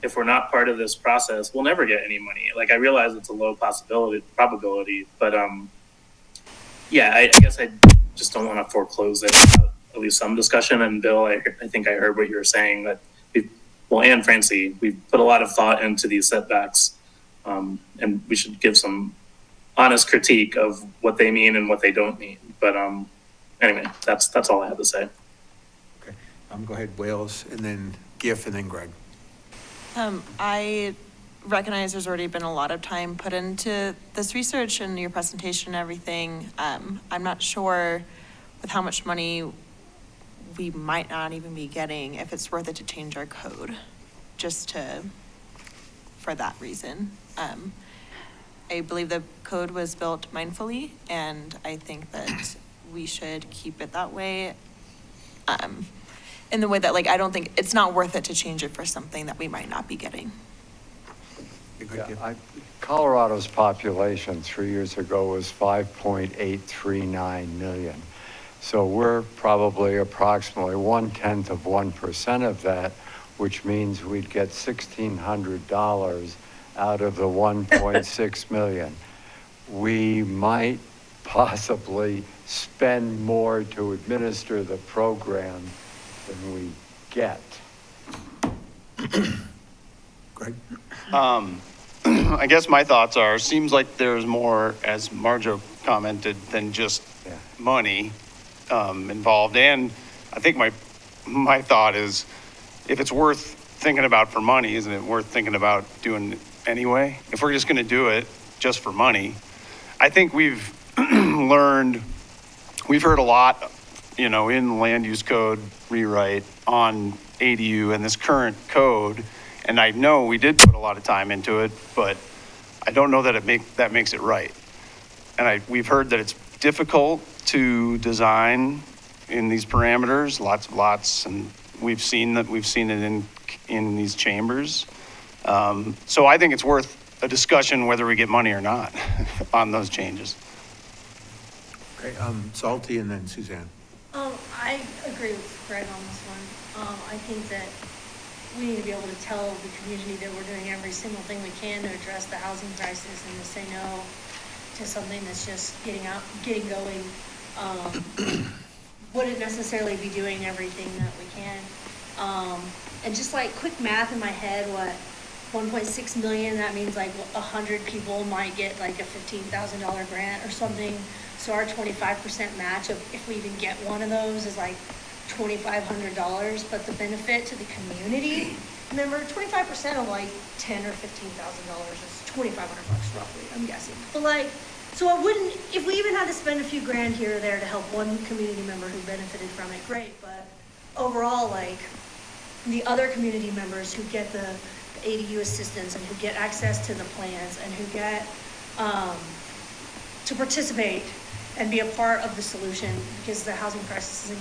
if we're not part of this process, we'll never get any money. I realize it's a low probability, but I guess I just don't want to foreclose it without at least some discussion. And Bill, I think I heard what you were saying, that and Francie, we've put a lot of thought into these setbacks, and we should give some honest critique of what they mean and what they don't mean. But anyway, that's all I have to say. Okay, go ahead, Wales, and then Giff, and then Greg. I recognize there's already been a lot of time put into this research and your presentation and everything. I'm not sure with how much money we might not even be getting, if it's worth it to change our code for that reason. I believe the code was built mindfully, and I think that we should keep it that way. In the way that, like, I don't think, it's not worth it to change it for something that we might not be getting. Colorado's population 3 years ago was 5.839 million. So we're probably approximately 0.1% of that, which means we'd get $1,600 out of the 1.6 million. We might possibly spend more to administer the program than we get. Greg? I guess my thoughts are, seems like there's more, as Marjo commented, than just money involved. And I think my thought is, if it's worth thinking about for money, isn't it worth thinking about doing anyway? If we're just going to do it just for money, I think we've we've heard a lot, in the land use code rewrite on ADU and this current code. And I know we did put a lot of time into it, but I don't know that that makes it right. And we've heard that it's difficult to design in these parameters, lots of lots, and we've seen it in these chambers. So I think it's worth a discussion whether we get money or not on those changes. Okay, Salty and then Suzanne. I agree with Greg on this one. I think that we need to be able to tell the community that we're doing every single thing we can to address the housing crisis, and to say no to something that's just getting going. Wouldn't necessarily be doing everything that we can. And just like quick math in my head, 1.6 million, that means like 100 people might get like a $15,000 grant or something. So our 25% match of, if we even get one of those, is like $2,500, but the benefit to the community, remember, 25% of like $10,000 or $15,000 is $2,500 roughly, I'm guessing. But like, so I wouldn't, if we even had to spend a few grand here or there to help one community member who benefited from it, great. But overall, like, the other community members who get the ADU assistance and who get access to the plans and who get to participate and be a part of the solution, because the housing crisis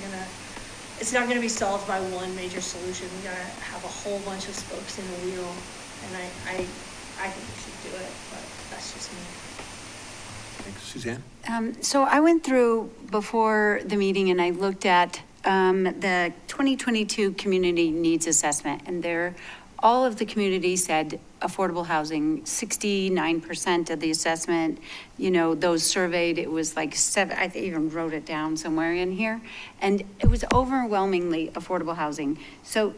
it's not gonna be solved by one major solution. We gotta have a whole bunch of spokes in the wheel, and I think we should do it, but that's just me. Thanks, Suzanne. So I went through before the meeting and I looked at the 2022 community needs assessment, and all of the communities said affordable housing. 69% of the assessment, those surveyed, it was like 7, I even wrote it down somewhere in here, and it was overwhelmingly affordable housing. So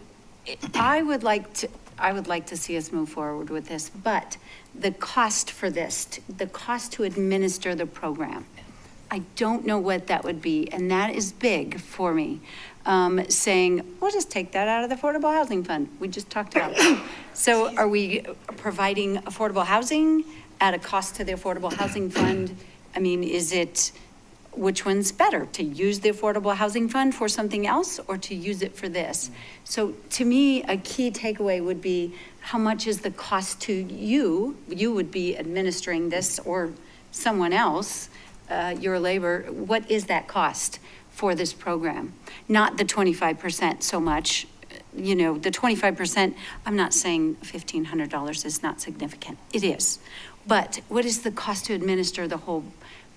I would like to see us move forward with this, but the cost for this, the cost to administer the program, I don't know what that would be, and that is big for me. Saying, we'll just take that out of the Affordable Housing Fund. We just talked about that. So are we providing affordable housing at a cost to the Affordable Housing Fund? I mean, which one's better? To use the Affordable Housing Fund for something else, or to use it for this? So to me, a key takeaway would be, how much is the cost to you? You would be administering this, or someone else, your labor. What is that cost for this program? Not the 25% so much. The 25%, I'm not saying $1,500 is not significant. It is. But what is the cost to administer the whole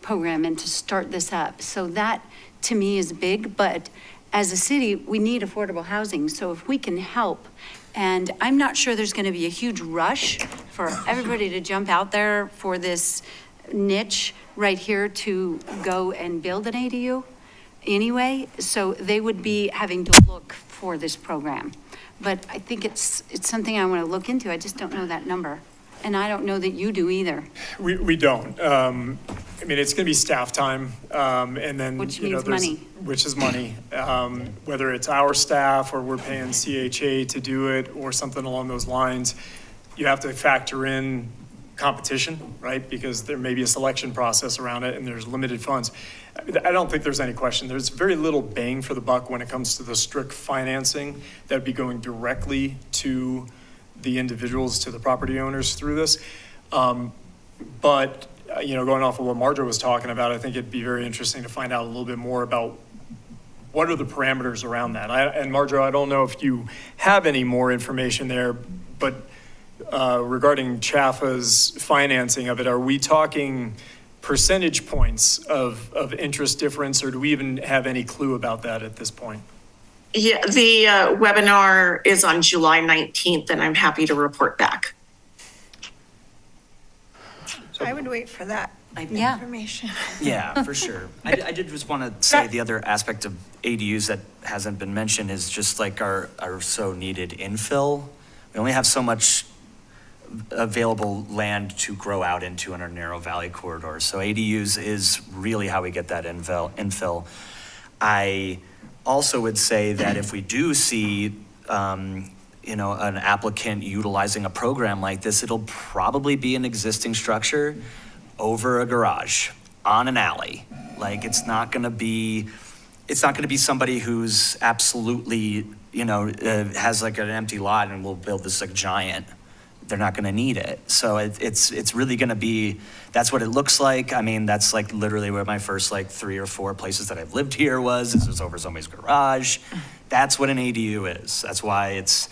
program and to start this up? So that, to me, is big. But as a city, we need affordable housing. So if we can help, and I'm not sure there's going to be a huge rush for everybody to jump out there for this niche right here to go and build an ADU anyway, so they would be having to look for this program. But I think it's something I want to look into. I just don't know that number, and I don't know that you do either. We don't. I mean, it's going to be staff time, and then which means money. Which is money. Whether it's our staff or we're paying CHA to do it or something along those lines, you have to factor in competition, right? Because there may be a selection process around it, and there's limited funds. I don't think there's any question. There's very little bang for the buck when it comes to the strict financing that would be going directly to the individuals, to the property owners through this. But, going off of what Marjorie was talking about, I think it'd be very interesting to find out a little bit more about what are the parameters around that. And Marjorie, I don't know if you have any more information there, but regarding CHAFA's financing of it, are we talking percentage points of interest difference, or do we even have any clue about that at this point? Yeah, the webinar is on July 19th, and I'm happy to report back. I would wait for that Yeah. information. Yeah, for sure. I did just want to say the other aspect of ADUs that hasn't been mentioned is just like our so needed infill. We only have so much available land to grow out into in our narrow valley corridor. So ADUs is really how we get that infill. I also would say that if we do see, an applicant utilizing a program like this, it'll probably be an existing structure over a garage on an alley. Like it's not going to be somebody who's absolutely, has like an empty lot and will build this like giant. They're not going to need it. So it's really going to be, that's what it looks like. I mean, that's like literally where my first like 3 or 4 places that I've lived here was. This was over somebody's garage. That's what an ADU is. That's why it's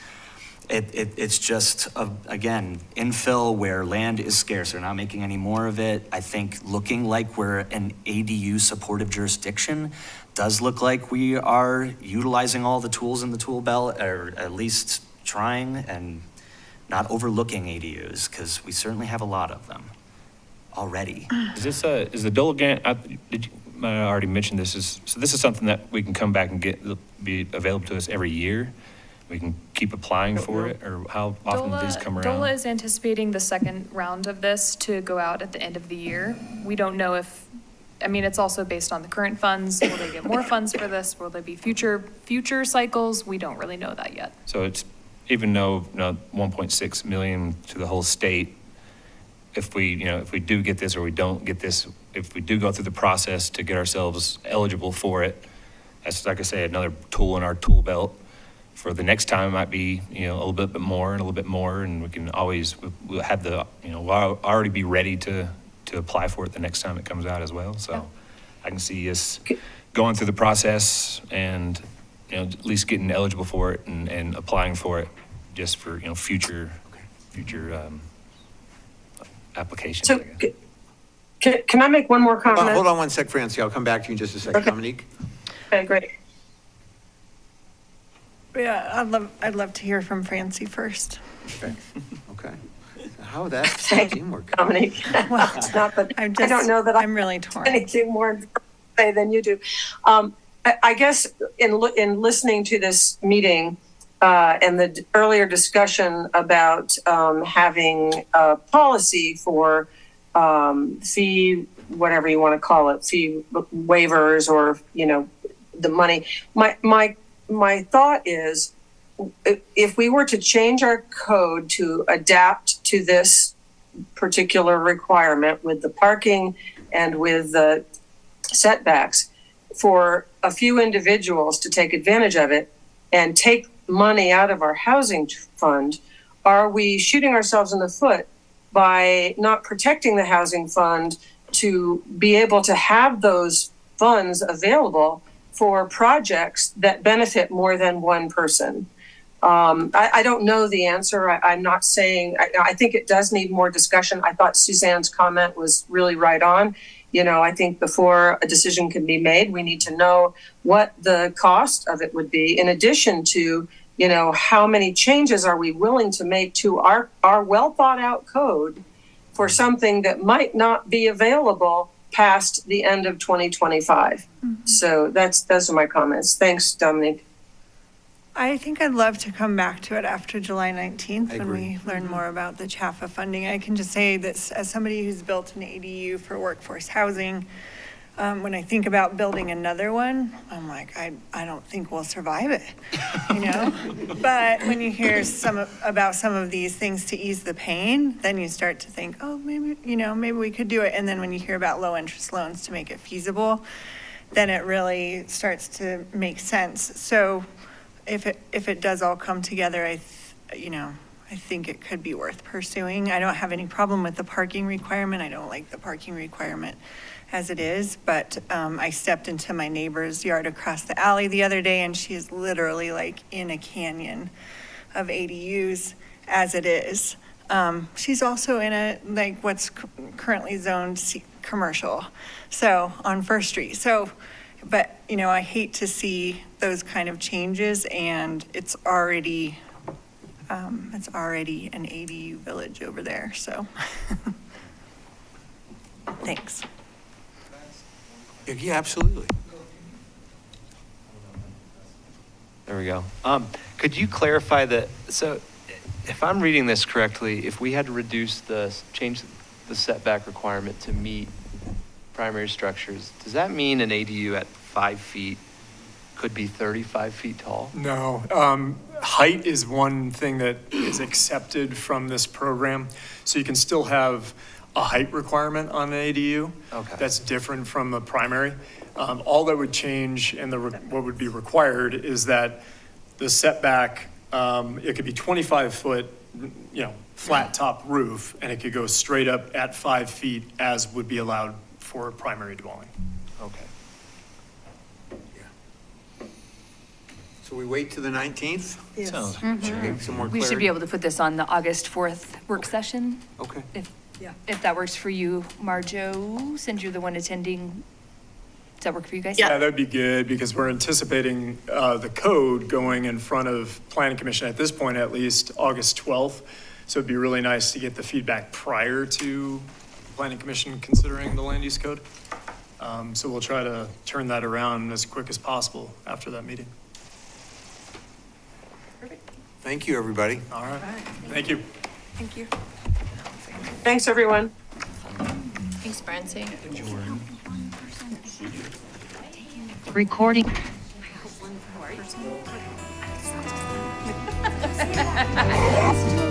just, again, infill where land is scarce. They're not making any more of it. I think looking like we're an ADU supportive jurisdiction does look like we are utilizing all the tools in the tool belt, or at least trying, and not overlooking ADUs, because we certainly have a lot of them already. Is the Dole grant, I already mentioned this, so this is something that we can come back and be available to us every year? We can keep applying for it, or how often do these come around? DOLA is anticipating the second round of this to go out at the end of the year. We don't know it's also based on the current funds. Will they get more funds for this? Will there be future cycles? We don't really know that yet. So it's, even though, 1.6 million to the whole state, if we do get this or we don't get this, if we do go through the process to get ourselves eligible for it, that's, like I say, another tool in our tool belt. For the next time, it might be, a little bit more and a little bit more, and we can always, we'll have we'll already be ready to apply for it the next time it comes out as well. So I can see us going through the process and, at least getting eligible for it and applying for it just for, future applications. So can I make one more comment? Hold on one sec, Francie. I'll come back to you in just a second. Okay. Dominique? Okay, great. Yeah, I'd love to hear from Francie first. Okay. How that's Thank you, teamwork. Dominique. Well, It's not that, I just- don't know that I'm really torn. anything more to say than you do. I guess in listening to this meeting and the earlier discussion about having a policy for fee, whatever you want to call it, fee waivers or, the money, my thought is if we were to change our code to adapt to this particular requirement with the parking and with the setbacks, for a few individuals to take advantage of it and take money out of our housing fund, are we shooting ourselves in the foot by not protecting the housing fund to be able to have those funds available for projects that benefit more than one person? I don't know the answer. I'm not saying, I think it does need more discussion. I thought Suzanne's comment was really right on. I think before a decision can be made, we need to know what the cost of it would be, in addition to, how many changes are we willing to make to our well thought out code for something that might not be available past the end of 2025. Mm-hmm. So those are my comments. Thanks, Dominique. I think I'd love to come back to it after July 19th when agree. we learn more about the CHAFA funding. I can just say that as somebody who's built an ADU for workforce housing, when I think about building another one, I'm like, I don't think we'll survive it, But when you hear about some of these things to ease the pain, then you start to think, oh, maybe we could do it. And then when you hear about low interest loans to make it feasible, then it really starts to make sense. So if it does all come together, I think it could be worth pursuing. I don't have any problem with the parking requirement. I don't like the parking requirement as it is, but I stepped into my neighbor's yard across the alley the other day, and she is literally like in a canyon of ADUs as it is. She's also in a, like, what's currently zoned commercial, so on First Street. So, but, you know, I hate to see those kind of changes, and it's already an ADU village over there, so. Thanks. Yeah, absolutely. There we go. Could you clarify that, so if I'm reading this correctly, if we had to change the setback requirement to meet primary structures, does that mean an ADU at 5 feet could be 35 feet tall? No, height is one thing that is accepted from this program. So you can still have a height requirement on an ADU. Okay. That's different from the primary. All that would change and what would be required is that the setback, it could be 25 foot, flat top roof, and it could go straight up at 5 feet as would be allowed for a primary dwelling. Okay. So we wait to the 19th? Yes. Sounds Get some more We should clarity? be able to put this on the August 4th work session, Okay. if that works for you, Marjo, since you're the one attending. Does that work for you guys? Yeah, that'd be good, because we're anticipating the code going in front of Planning Commission, at this point at least, August 12th. So it'd be really nice to get the feedback prior to Planning Commission considering the land use code. So we'll try to turn that around as quick as possible after that meeting. Thank you, everybody. All right, thank you. Thank you. Thanks, everyone. Thanks, Francie. Recording. Let's do